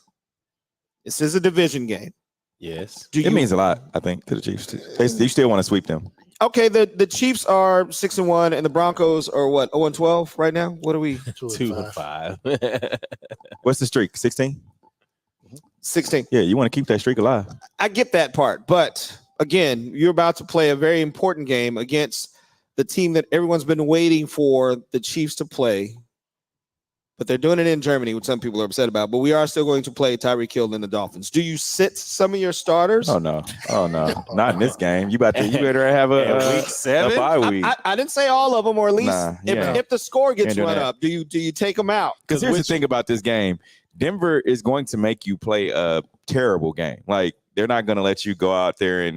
this is a division game. Yes. It means a lot, I think, to the Chiefs. You still want to sweep them. Okay, the Chiefs are 6-1, and the Broncos are what, 0-12 right now? What are we? 2-5. What's the streak? 16? 16. Yeah, you want to keep that streak alive. I get that part, but again, you're about to play a very important game against the team that everyone's been waiting for the Chiefs to play. But they're doing it in Germany, which some people are upset about. But we are still going to play Tyreek Hill and the Dolphins. Do you sit some of your starters? Oh no, not in this game. You better have a week 7 a bye week. I didn't say all of them, or at least if the score gets run up, do you take them out? Because here's the thing about this game: Denver is going to make you play a terrible game. Like they're not going to let you go out there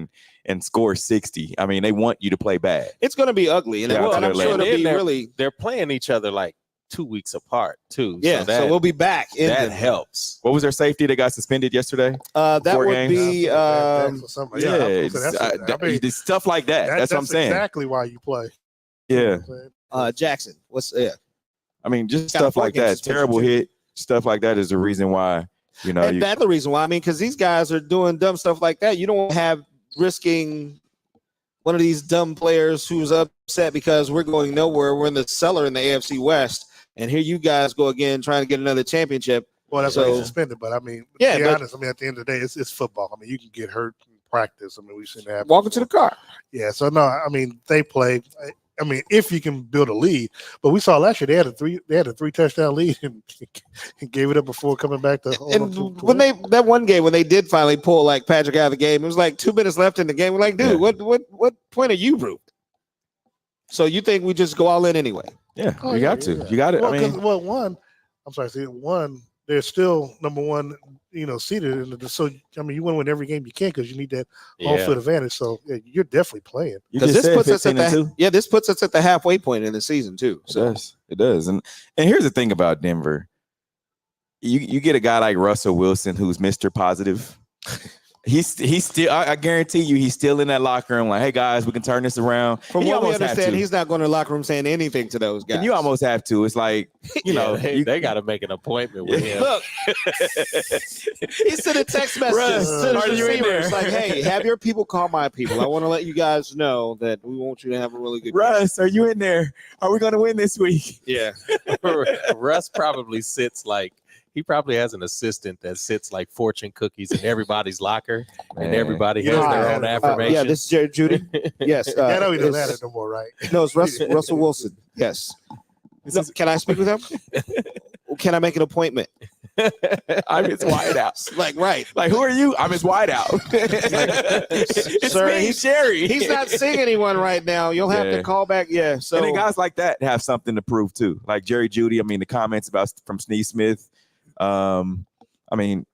and score 60. I mean, they want you to play bad. It's going to be ugly, and I'm sure it'll be really. They're playing each other like 2 weeks apart too. Yeah, so we'll be back. That helps. What was their safety that got suspended yesterday? That would be stuff like that. That's what I'm saying. Exactly why you play. Yeah. Jackson. I mean, just stuff like that. Terrible hit. Stuff like that is the reason why. And that's the reason why. I mean, because these guys are doing dumb stuff like that. You don't have risking one of these dumb players who's upset because we're going nowhere. We're in the cellar in the AFC West. And here you guys go again trying to get another championship. Well, that's why he's suspended. But I mean, to be honest, I mean, at the end of the day, it's football. I mean, you can get hurt in practice. I mean, we shouldn't have welcome to the car. Yeah. So no, I mean, they play. I mean, if you can build a lead, but we saw last year they had a 3 touchdown lead and gave it up before coming back to. And when that one game when they did finally pull like Patrick out of the game, it was like 2 minutes left in the game. We're like, dude, what point are you proved? So you think we just go all in anyway? Yeah, you got to. You got it. Well, they're still number one, seated. So, I mean, you want to win every game you can because you need that home field advantage. So, you're definitely playing. Because this puts us at the halfway point in the season, too. So. It does. And here's the thing about Denver. You get a guy like Russell Wilson who's Mr. Positive. He's still, I guarantee you, he's still in that locker room like, hey, guys, we can turn this around. From what we understand, he's not going to the locker room saying anything to those guys. And you almost have to. It's like, they got to make an appointment with him. Look, he sent a text message to the receivers like, hey, have your people call my people. I want to let you guys know that we want you to have a really good Russ, game. Are you in there? Are we going to win this week? Yeah. Russ probably sits like, he probably has an assistant that sits like fortune cookies in everybody's locker, and everybody has their own affirmation. Yeah, this is Judy. Yes. I know he doesn't have it no more, right? No, it's Russell Wilson. Yes. Can I speak with him? Can I make an appointment? I'm his wideout. Like who are you? I'm his wideout. It's sir, me, Sherry. He's not seeing anyone right now. You'll have to call back. Yeah. So and then guys like that have something to prove too. Like Jerry Jeudy. I mean, the comments from Sneed Smith. I mean,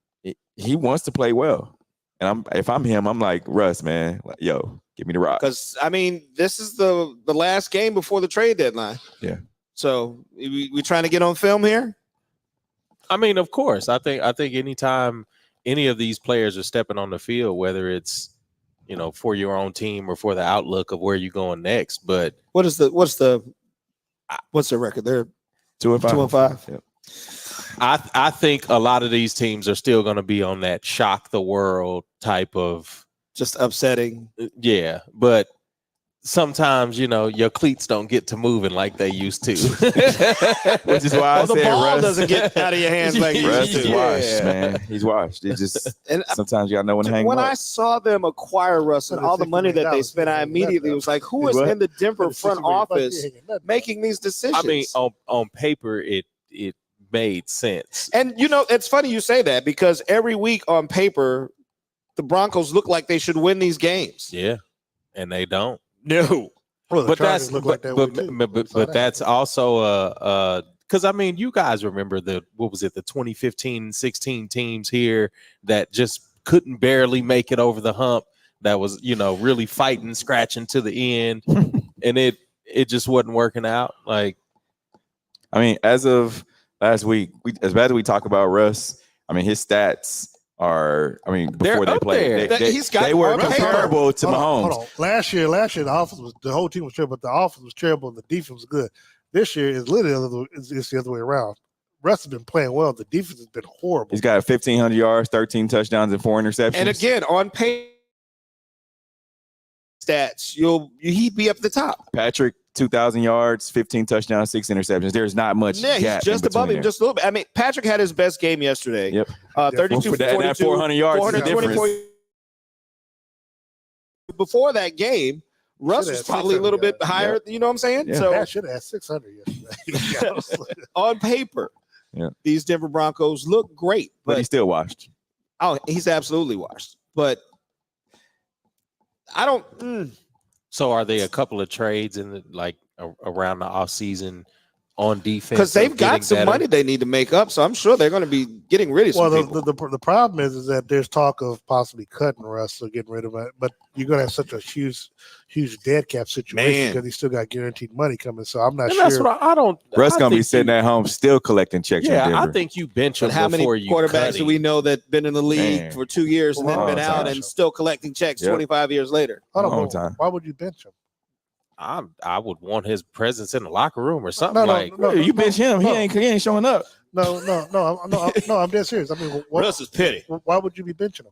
he wants to play well, and if I'm him, I'm like, Russ, man, yo, give me the rock. Because I mean, this is the last game before the trade deadline. Yeah. So we trying to get on film here. I mean, of course, I think anytime any of these players are stepping on the field, whether it's for your own team or for the outlook of where you're going next, but what's the record? They're 2-5. 2-5. Yep. I think a lot of these teams are still going to be on that shock the world type of just upsetting. Yeah, but sometimes your cleats don't get to moving like they used to, which is why I the said ball Russ doesn't get out of your hands like Russ is washed, man. He's washed. It just sometimes you gotta know when to hang. When up. I saw them acquire Russ and all the money that they spent, I immediately was like, "Who is in the Denver front office making these decisions?" I mean, on paper, it made sense. And it's funny you say that because every week on paper, the Broncos look like they should win these games. Yeah, and they don't. No, but that's also because I mean, you guys remember the 2015-16 teams here that just couldn't barely make it over the hump. That was really fighting, scratching to the end, and it just wasn't working out. Like, I mean, as of last week, as bad as we talk about Russ, I mean, his stats are, before they played, they were comparable to Mahomes. Hold on. Last year, the whole team was terrible, but the offense was terrible and the defense was good. This year is literally it's the other way around. Russ has been playing well. The defense has been horrible. He's got 1,500 yards, 13 touchdowns, and 4 interceptions. And again, on paper stats, he'd be up at the top. Patrick, 2,000 yards, 15 touchdowns, 6 interceptions. There's not much. Yeah, he's just above him, just a little bit. I mean, Patrick had his best game yesterday. Yep. 32 for 42, that 400 yards. 424. Before that game, Russ was probably a little bit higher. You know what I'm saying? Yeah. So Pat should have had 600 yesterday. On paper, these Denver Broncos look great, but he's still washed. Oh, he's absolutely washed. But I don't. So are they a couple of trades in around the offseason on defense? Because they've got some money they need to make up, so I'm sure they're going to be getting rid of some people. The problem is that there's talk of possibly cutting Russ or getting rid of it, but you're going to have such a huge dead cap situation because he's still got guaranteed money coming. So I'm not sure. That's what I don't. Russ going to be sitting at home still collecting checks. Yeah, I think you bench him. How many quarterbacks cut do we know that been in the league for 2 years and then been out and still collecting checks 25 years later? Long time. Why would you bench him? I would want his presence in the locker room or something. You bench him. He ain't showing up. No. I'm dead serious. I mean, Russ is pity. Why would you be benching him?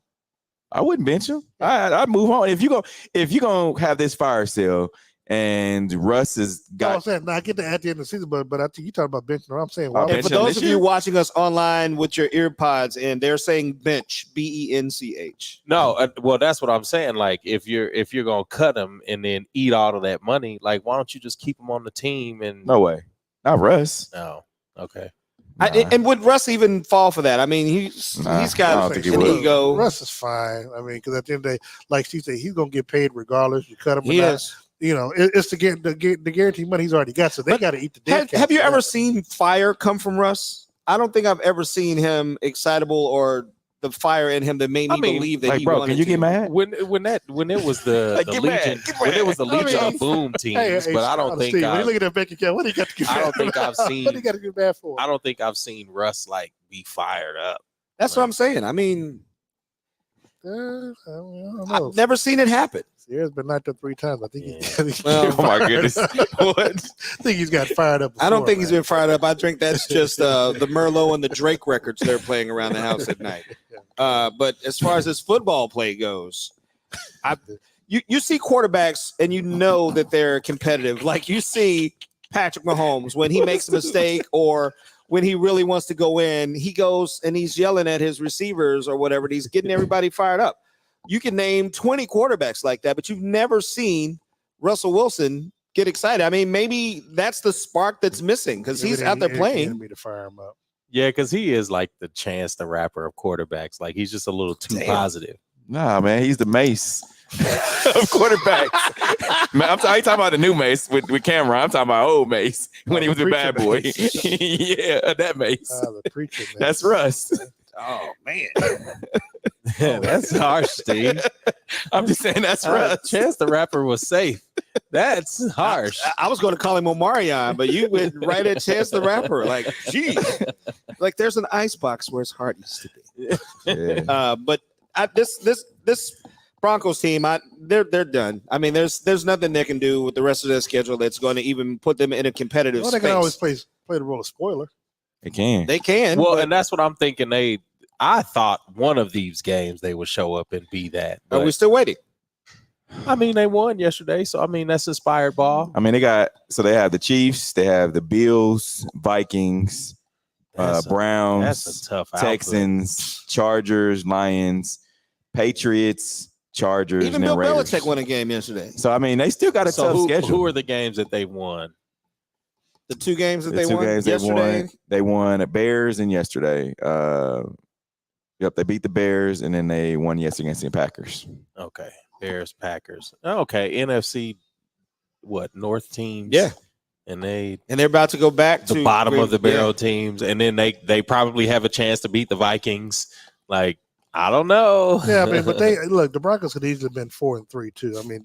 I wouldn't bench him. I'd move on. If you gonna have this fire sale And Russ has got. I'm saying, now I get that at the end of the season, but I think you talking about benching. I'm saying, bench And for him those this of year? you watching us online with your ear pods in, they're saying bench, BENCH. No, well, that's what I'm saying. Like, if you're gonna cut him and then eat all of that money, like, why don't you just keep him on the team? And No way, not Russ. no, okay. Nah. And would Russ even fall for that? I mean, he's I got don't think he an would. ego. Russ is fine. I mean, because at the end of the day, like she said, he's gonna get paid regardless. You cut him or He not. is. You know, it's the guaranteed money he's already got, so they got to eat the dead. Have you ever seen fire come from Russ? I don't think I've ever seen him excitable or the fire in him that made me believe that like, he bro, wanted can you to. get mad? When it was the, Like, the get Legion, mad, get when it mad. was the Legion of Boom teams, but I don't think Steve, when you I've, look at that bank account, what do you got to get? I don't think I've what seen. do you got to get bad for? I don't think I've seen Russ like be fired up. That's what I'm saying. I mean, I don't know. I've never seen it happen. Sierra's been knocked up 3 times. I think he's Well, Oh my goodness! What? I think he's got fired up. I don't before, think he's man. been fired up. I think that's just the Merlot and the Drake records they're playing around the house at night. But as far as his football play goes, you see quarterbacks and you know that they're competitive. Like you see Patrick Mahomes when he makes a mistake or when he really wants to go in, he goes and he's yelling at his receivers or whatever. And he's getting everybody fired up. You can name 20 quarterbacks like that, but you've never seen Russell Wilson get excited. I mean, maybe that's the spark that's missing because he's out there playing. Me to fire him up. Yeah, because he is like the Chance the Rapper of quarterbacks. Like he's just a little too positive. Nah, man, he's the Mace of quarterbacks. Man, I ain't talking about the new Mace with Cameron. I'm talking about old Mace when he was a bad boy. Yeah, that Mace. The preacher, man. That's Russ. Oh, man. That's harsh, Steve. I'm just saying that's Russ. Chance the Rapper was safe. That's harsh. I was going to call him Omarion, but you went right at Chance the Rapper. Like, gee, like there's an ice box where his heart used to be. Yeah. But this Broncos team, they're done. I mean, there's nothing they can do with the rest of their schedule that's going to even put them in a competitive Well, space. they can always play the role of spoiler. It can. They can. Well, but and that's what I'm thinking. I thought one of these games they would show up and be that. are we But, still waiting? I mean, they won yesterday, so I mean that's inspired ball. I mean, they have the Chiefs, they have the Bills, Vikings, Browns, That's a tough output. Texans, Chargers, Lions, Patriots, Chargers, Even and Bill then Raiders. Belichick won a game yesterday. So I mean, they still got a So tough schedule. who are the games that they won? The 2 games that The they two won games yesterday. they won at Bears and yesterday. Yep, they beat the Bears and then they won yesterday against the Packers. Okay, Bears, Packers. Okay, NFC, what North teams? Yeah. and they're about to go back to the bottom of the barrel yeah. teams, and then they probably have a chance to beat the Vikings. Like, I don't know. Yeah, I mean, but the Broncos could easily have been 4-3 too. I mean,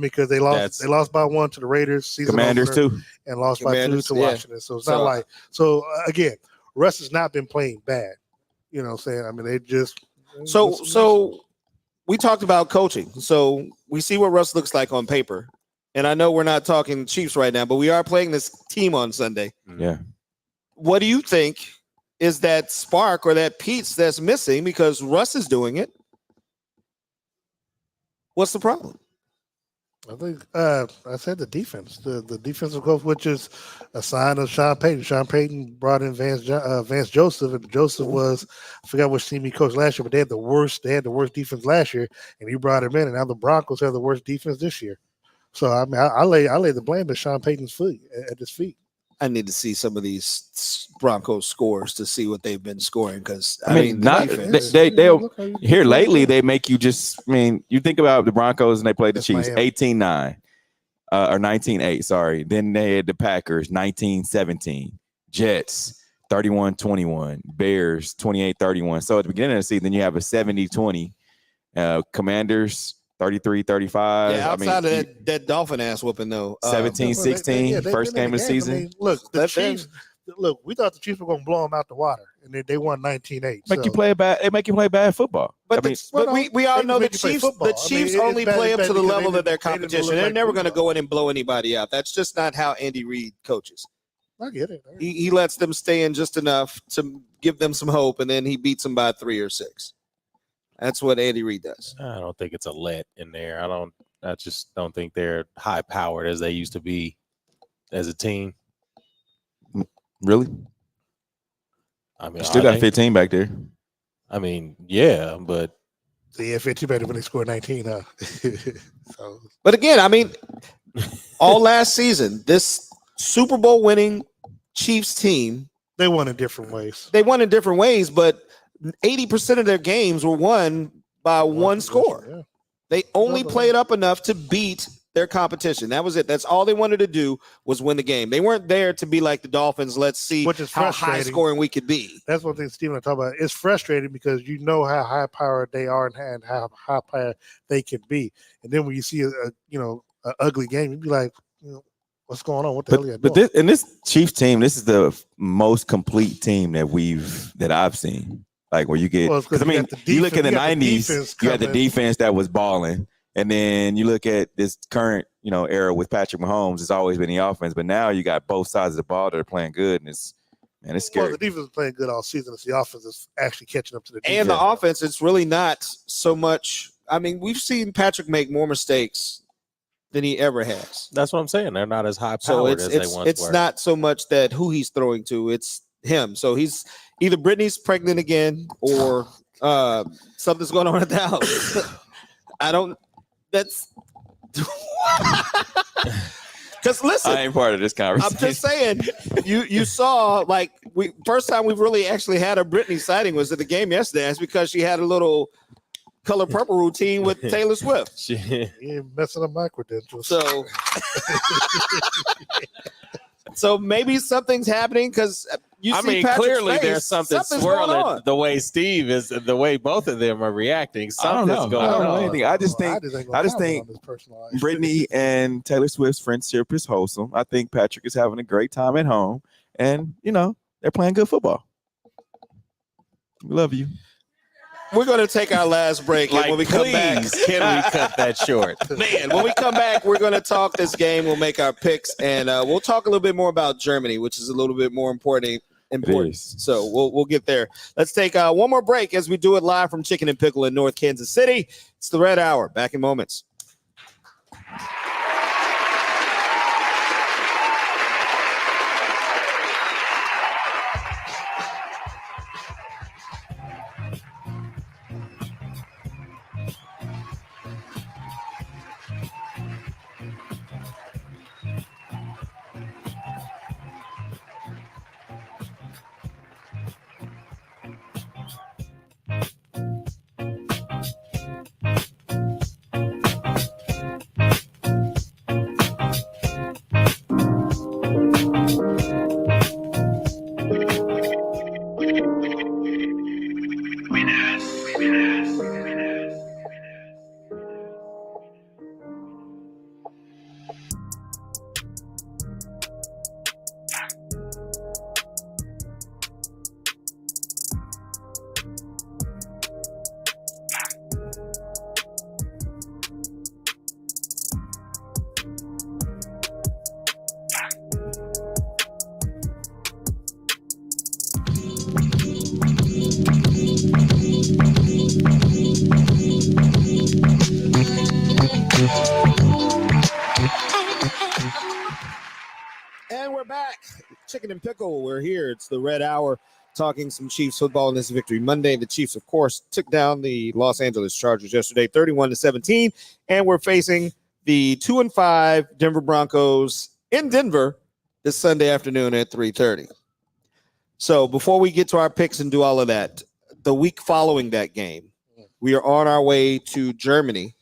because they lost by 1 to the Raiders, Commanders too, and lost by 2 to Washington. So it's not like again, Russ has not been playing bad. You know what I'm saying? I mean, they just so we talked about coaching. So we see what Russ looks like on paper. And I know we're not talking Chiefs right now, but we are playing this team on Sunday. Yeah. What do you think is that spark or that piece that's missing because Russ is doing it? What's the problem? I think I said the defense, the defensive coach, which is a sign of Sean Payton. Sean Payton brought in Vance Joseph, and Joseph was, I forgot which team he coached last year, but they had the worst defense last year, and he brought him in, and now the Broncos have the worst defense this year. So I mean, I lay the blame at Sean Payton's feet at his feet. I need to see some of these Broncos scores to see what they've been scoring because I mean not they'll here lately they make you just you think about the Broncos and they played the Chiefs 18-9 or 19-8, sorry. Then they had the Packers 19-17, Jets 31-21, Bears 28-31. So at the beginning of the season you have a 70-20, Commanders 33-35. Yeah, outside of that Dolphin ass whooping though. 17-16, first game of the season. I mean, look, the Chiefs. Look, we thought the Chiefs were going to blow them out the water, and they won 19-8. Make you play bad football. But we all know the Chiefs. The Chiefs only play up to the level of their competition. They're never going to go in and blow anybody out. That's just not how Andy Reid coaches. I get it. He lets them stay in just enough to give them some hope, and then he beats them by 3 or 6. That's what Andy Reid does. I don't think it's a let in there. I I just don't think they're high powered as they used to be as a team. Really? I mean, Still got 15 back there. I mean, yeah, but Yeah, 15 better when they scored 19, huh? So. But again, I mean, all last season, this Super Bowl winning Chiefs team, they won in different ways. They won in different ways, but 80% of their games were won by one score. Yeah. They only played up enough to beat their competition. That was it. That's all they wanted to do was win the game. They weren't there to be like the Dolphins. Let's see how high scoring we could be. That's one thing Steven and I talk about. It's frustrating because you know how high powered they are and how high powered they can be. And then when you see an ugly game, you'd be like, what's going on? What the hell are you doing? But this Chiefs team, this is the most complete team that I've seen. Like where you get, because I mean, you look at the 90s, you had the defense that was balling. And then you look at this current, era with Patrick Mahomes, it's always been the offense. But now you got both sides of the ball that are playing good, and it's scary. Well, the defense is playing good all season. It's the offense that's actually catching up to the defense. And the offense, it's really not so much. I mean, we've seen Patrick make more mistakes than he ever has. That's what I'm saying. They're not as high powered as they once were. It's not so much that who he's throwing to, it's him. So he's either Brittany's pregnant again or something's going on at the house. That's because listen, I ain't part of this conversation. I'm just saying, you saw first time we've really actually had a Britney sighting was at the game yesterday. That's because she had a little color purple routine with Taylor Swift. You ain't messing up my credentials. So maybe something's happening because clearly there's something swirling the way Steve is, the way both of them are reacting. Something's going on. I don't know anything. I just think Brittany and Taylor Swift's friendship is wholesome. I think Patrick is having a great time at home, and they're playing good football. We love you. We're going to take our last break. And when we come back, can we cut that short? Man, when we come back, we're going to talk this game. We'll make our picks, and we'll talk a little bit more about Germany, which is a little bit more important. So we'll get there. Let's take one more break as we do it live from Chicken and Pickle in North Kansas City. It's the Red Hour. Back in moments. And we're back. Chicken and Pickle. We're here. It's the Red Hour talking some Chiefs football in this Victory Monday. The Chiefs, of course, took down the Los Angeles Chargers yesterday, 31-17. And we're facing the 2-5 Denver Broncos in Denver this Sunday afternoon at 3:30. So before we get to our picks and do all of that, the week following that game, we are on our way to Germany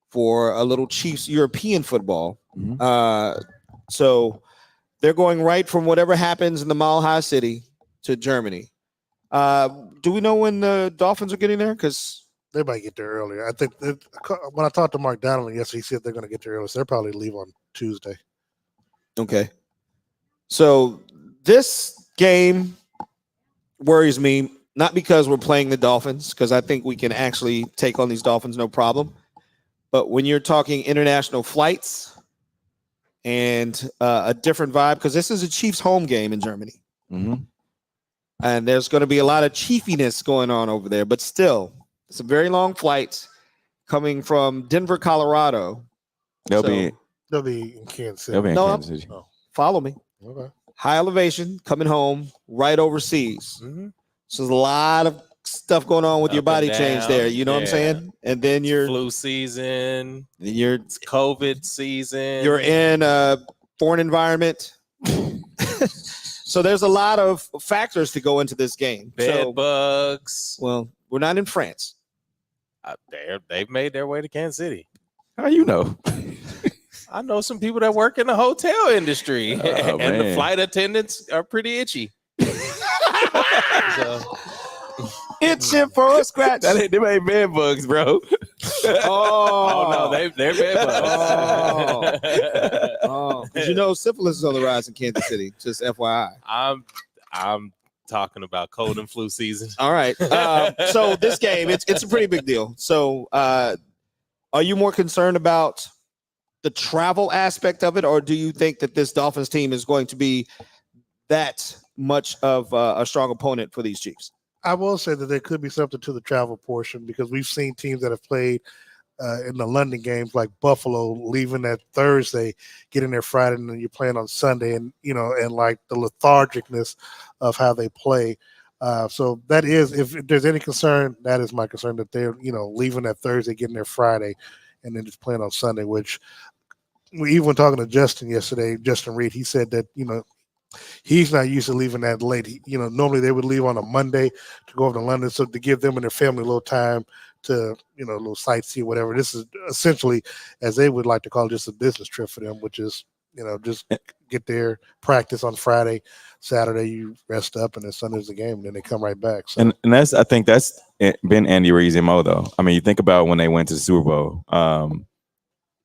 for a little Chiefs European football. Mm-hmm. So they're going right from whatever happens in the Mile High City to Germany. Do we know when the Dolphins are getting there? Because they might get there earlier. I think when I talked to Mark Donnelly yesterday, he said they're going to get there early. So they'll probably leave on Tuesday. Okay. So this game worries me, not because we're playing the Dolphins, because I think we can actually take on these Dolphins no problem. But when you're talking international flights and a different vibe, because this is a Chiefs home game in Germany. Mm-hmm. And there's going to be a lot of chiefiness going on over there. But still, it's a very long flight. coming from Denver, Colorado. They'll be in Kansas City. they'll be in No, Kansas City. Follow me. Okay. High elevation, coming home, right overseas. Mhm. So there's a lot of stuff going on with your Up body and change down, there. You know what I'm yeah. saying? And then you're Flu season, you're it's COVID season. you're in a foreign environment. So there's a lot of factors to go into this game. bed bugs. Well, we're not in France. They've made their way to Kansas City. How you know? I know some people that work in the hotel industry, Oh, and the man. flight attendants are pretty itchy. So, Itching for a scratch. Them ain't bed bugs, bro. oh no, they're bed bugs. Oh, because you know syphilis is on the rise in Kansas City. Just FYI. I'm talking about cold and flu season. All right. So this game, it's a pretty big deal. So, are you more concerned about the travel aspect of it, or do you think that this Dolphins team is going to be that much of a strong opponent for these Chiefs? I will say that there could be something to the travel portion because we've seen teams that have played in the London games like Buffalo leaving that Thursday, getting there Friday, and then you're playing on Sunday, and and like the lethargicness of how they play. So that is, if there's any concern, that is my concern, that they're leaving that Thursday, getting there Friday, and then just playing on Sunday. Which we even talking to Justin yesterday, Justin Reed, he said that he's not used to leaving that late. Normally they would leave on a Monday to go over to London, so to give them and their family a little time to, a little sightsee, whatever. This is essentially, as they would like to call it, just a business trip for them, which is, just get there, practice on Friday, Saturday, you rest up, and then Sunday's the game, and then they come right back. So. And I think that's been Andy Reid's MO, though. I mean, you think about when they went to the Super Bowl,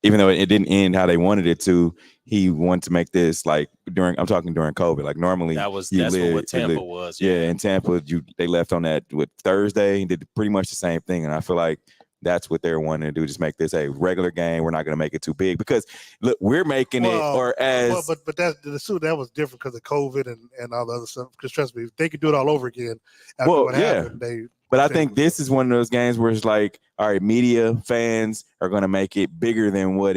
even though it didn't end how they wanted it to, he wanted to make this during COVID. Like normally That's what Tampa was. Yeah, in Tampa, they left on that with Thursday and did pretty much the same thing. And I feel like that's what they're wanting to do, just make this a regular game. We're not going to make it too big because look, we're making it but that was different because of COVID and all the other stuff. Because trust me, if they could do it all over again after what happened, But I think this is one of those games where it's like, all right, media fans are going to make it bigger than what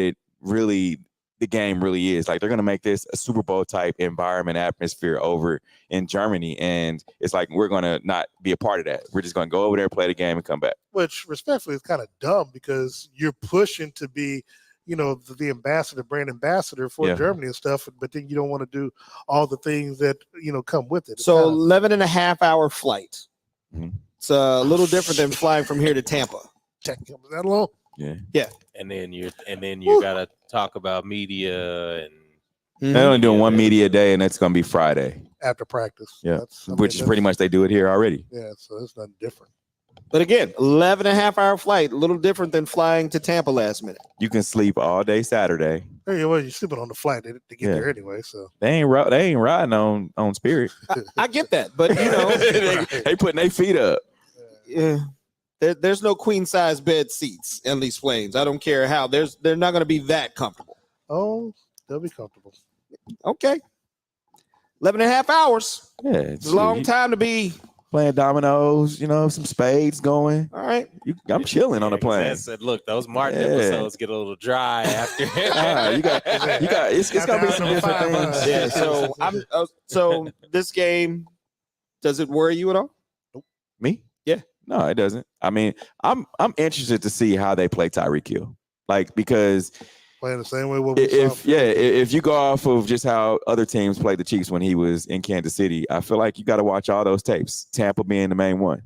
the game really is. Like they're going to make this a Super Bowl type environment, atmosphere over in Germany. And it's like, we're going to not be a part of that. We're just going to go over there, play the game and come back. Which respectfully is kind of dumb because you're pushing to be, the brand ambassador for Germany and stuff, but then you don't want to do all the things that, come with it. So 11 and a half hour flight. Mm-hmm. It's a little different than flying from here to Tampa. Is that long? Yeah. And then you gotta talk about media and they're only doing one media day, and that's gonna be Friday After practice. Yeah. Which is pretty much they do it here already. Yeah, so it's nothing different. But again, 11 and a half hour flight, a little different than flying to Tampa last minute. You can sleep all day Saturday. Hey, well, you're sleeping on the flight to get there anyway. So they ain't riding on Spirit. I get that, but they putting their feet up. Yeah. There's no queen size bed seats in these planes. I don't care how. They're not going to be that comfortable. Oh, they'll be comfortable. Okay. 11 and a half hours. Yeah. It's a long time to be playing dominoes, some spades going. All right. I'm chilling on the plane. I said, look, those Martin episodes get a little dry after. It's gonna be some different things. Yeah. So so this game, does it worry you at all? Me? Yeah. No, it doesn't. I mean, I'm interested to see how they play Tyreek Hill. Because playing the same way if you go off of just how other teams played the Chiefs when he was in Kansas City, I feel like you got to watch all those tapes. Tampa being the main one.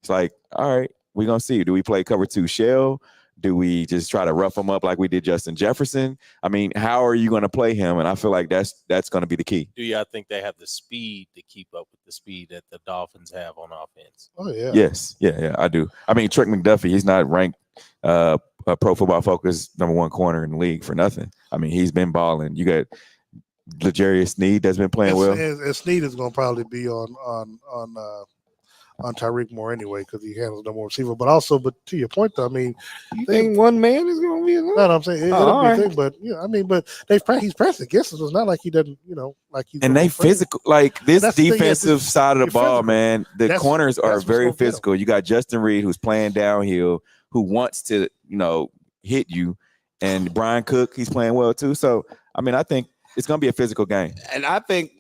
It's like, all right, we're gonna see. Do we play cover 2 shell? Do we just try to rough him up like we did Justin Jefferson? I mean, how are you going to play him? And I feel like that's going to be the key. Do y'all think they have the speed to keep up with the speed that the Dolphins have on offense? Oh, yeah. Yes. Yeah, I do. I mean, Trent McDuffie, he's not ranked a Pro Football Focus #1 corner in the league for nothing. I mean, he's been balling. You got L'Jarius Sneed that's been playing well. And Sneed is going to probably be on Tyreek more anyway because he handles no more receiver. But to your point though, I mean, you think one man is going to be enough? No, I'm saying it'll be a thing. But but he's pressing against us. It's not like he doesn't, like he's. And they physical, like this defensive side of the ball, man. The corners are very physical. You got Justin Reed who's playing downhill, who wants to, hit you. And Brian Cook, he's playing well too. So, I mean, I think it's going to be a physical game. And I think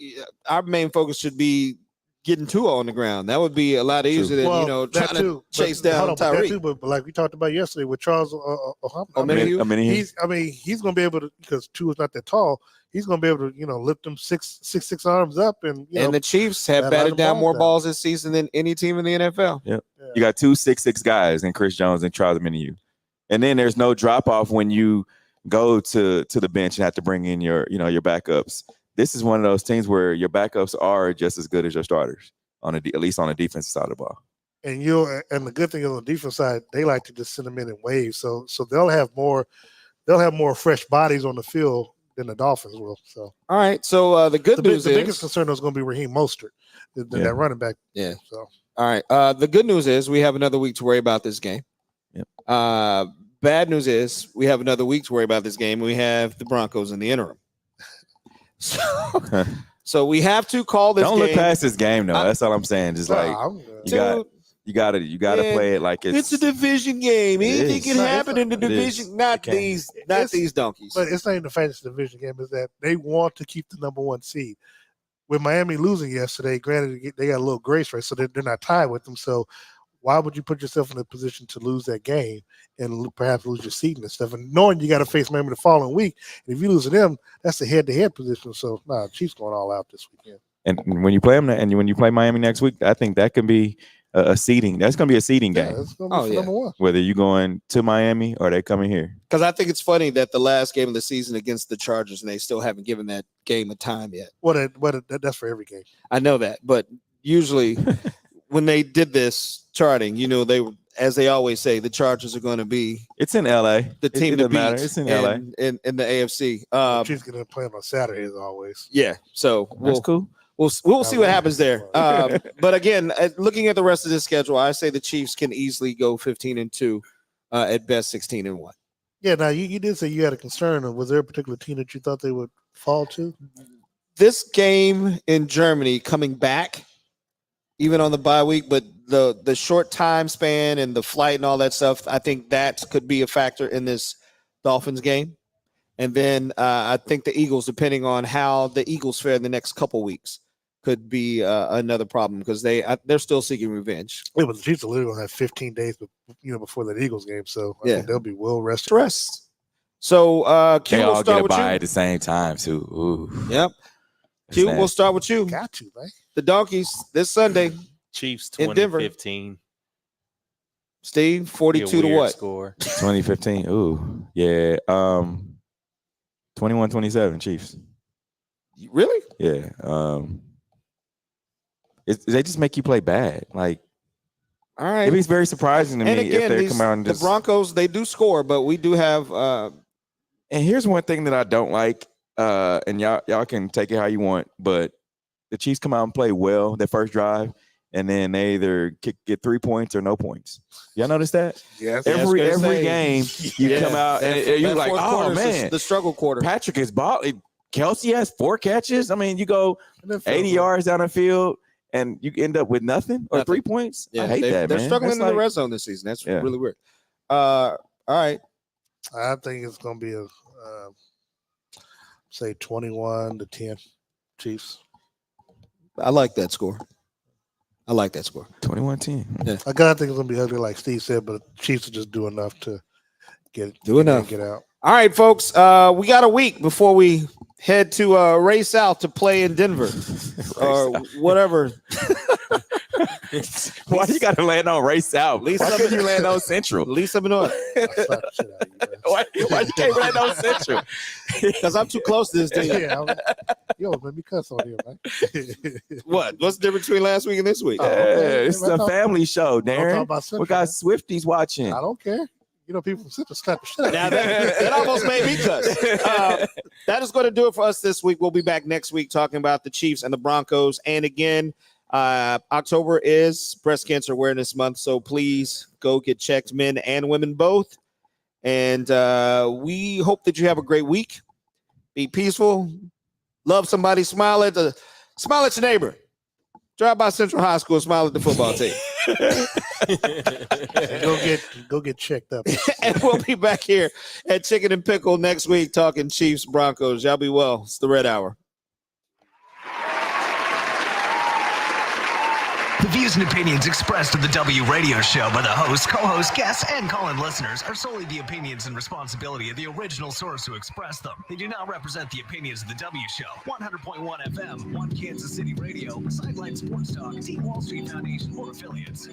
our main focus should be getting Tua on the ground. That would be a lot easier than, trying to chase down Tyreek. But like we talked about yesterday with Charles he's going to be able to, because Tua's not that tall, he's going to be able to, lift them six arms up. And the Chiefs have batted down more balls this season than any team in the NFL. Yep. Yeah. You got 2 6'6" guys and Chris Jones and Charles Omenihu. And then there's no drop off when you go to the bench and have to bring in your backups. This is one of those teams where your backups are just as good as your starters at least on the defensive side of the ball. And the good thing is on the defense side, they like to just send them in waves. So they'll have more fresh bodies on the field than the Dolphins will. So all right. So the good news is the biggest concern is going to be Raheem Mostert, that running back. Yeah. So all right. The good news is we have another week to worry about this game. Yep. Bad news is we have another week to worry about this game. We have the Broncos in the interim. So we have to call this. Don't game. look past this game though. That's all I'm saying. Just like you gotta play it like it's a division game. Anything can happen in the division. Not these donkeys. But it's not even the fact it's a division game. Is that they want to keep the number 1 seed. With Miami losing yesterday, granted they got a little grace right, so they're not tied with them. So why would you put yourself in a position to lose that game and perhaps lose your seed and stuff? And knowing you got to face Miami the following week, and if you lose to them, that's a head-to-head position. So, Chiefs going all out this weekend. And when you play them, and when you play Miami next week, I think that can be a seeding. That's going to be a seeding game. It's going to be number 1. Whether you going to Miami or they coming here. Because I think it's funny that the last game of the season against the Chargers, and they still haven't given that game a time yet. That's for every game. I know that, but usually when they did this charting, they, as they always say, the Chargers are going to be. It's in LA. The team to beat. It's in LA. In the AFC. Chiefs going to play on Saturday as always. Yeah, so that's cool. We'll see what happens there. But again, looking at the rest of this schedule, I say the Chiefs can easily go 15-2, at best 16-1. Yeah. Now you did say you had a concern. Was there a particular team that you thought they would fall to? This game in Germany coming back, even on the bye week, but the short time span and the flight and all that stuff, I think that could be a factor in this Dolphins game. And then I think the Eagles, depending on how the Eagles fare in the next couple weeks, could be another problem because they're still seeking revenge. Yeah, but the Chiefs are literally going to have 15 days, before the Eagles game, so I think they'll be well rested. Rest. So Q, they we'll all start get a with bye you. at the same time too. Ooh. Yep. Q, we'll start with you. Got you, man. The Donkeys this Sunday. Chiefs in Denver. 2015. Steve, 42 to what? Score. 2015. Ooh, yeah. 21-27 Chiefs. Really? Yeah. They just make you play bad. Like, all right. It'd be very surprising to me again, if they come out and the Broncos, they do score, but we do have. And here's one thing that I don't like, and y'all can take it how you want, but the Chiefs come out and play well their first drive, and then they either get 3 points or no points. Y'all notice that? Yes. Every game you come out and you're like, oh man, the struggle quarter. Patrick is balling. Kelsey has 4 catches. I mean, you go 80 yards down the field and you end up with nothing or 3 points. Yeah, I hate that. They're man. struggling in the red zone this season. That's really weird. All right. I think it's going to be say 21-10 Chiefs. I like that score. 21-10. Yeah. I think it's going to be ugly, like Steve said, but Chiefs will just do enough to get out. All right, folks. We got a week before we head to Ray South to play in Denver or whatever. Why you got to land on Ray South? Why couldn't you land on Central? Lisa Minoy. Why you can't land on Central? Because I'm too close to this thing. Let me cuss on here, man. What's the difference between last week and this week? It's a family show, Darren. We got Swifties watching. I don't care. People from Central slap the shit out now that almost made me cuss. That is going to do it for us this week. We'll be back next week talking about the Chiefs and the Broncos. And again, October is Breast Cancer Awareness Month, so please go get checked, men and women both. And we hope that you have a great week. Be peaceful. Love somebody. Smile at your neighbor. Drive by Central High School. Smile at the football team. Go get checked up. And we'll be back here at Chicken and Pickle next week talking Chiefs Broncos. Y'all be well. It's the Red Hour. The views and opinions expressed on the W Radio Show by the host, co-host, guests, and call-in listeners are solely the opinions and responsibility of the original source who expressed them. They do not represent the opinions of the W Show, 100.1 FM, 1 Kansas City Radio, Sideline Sports Talk, Team Wall Street Foundation, or affiliates.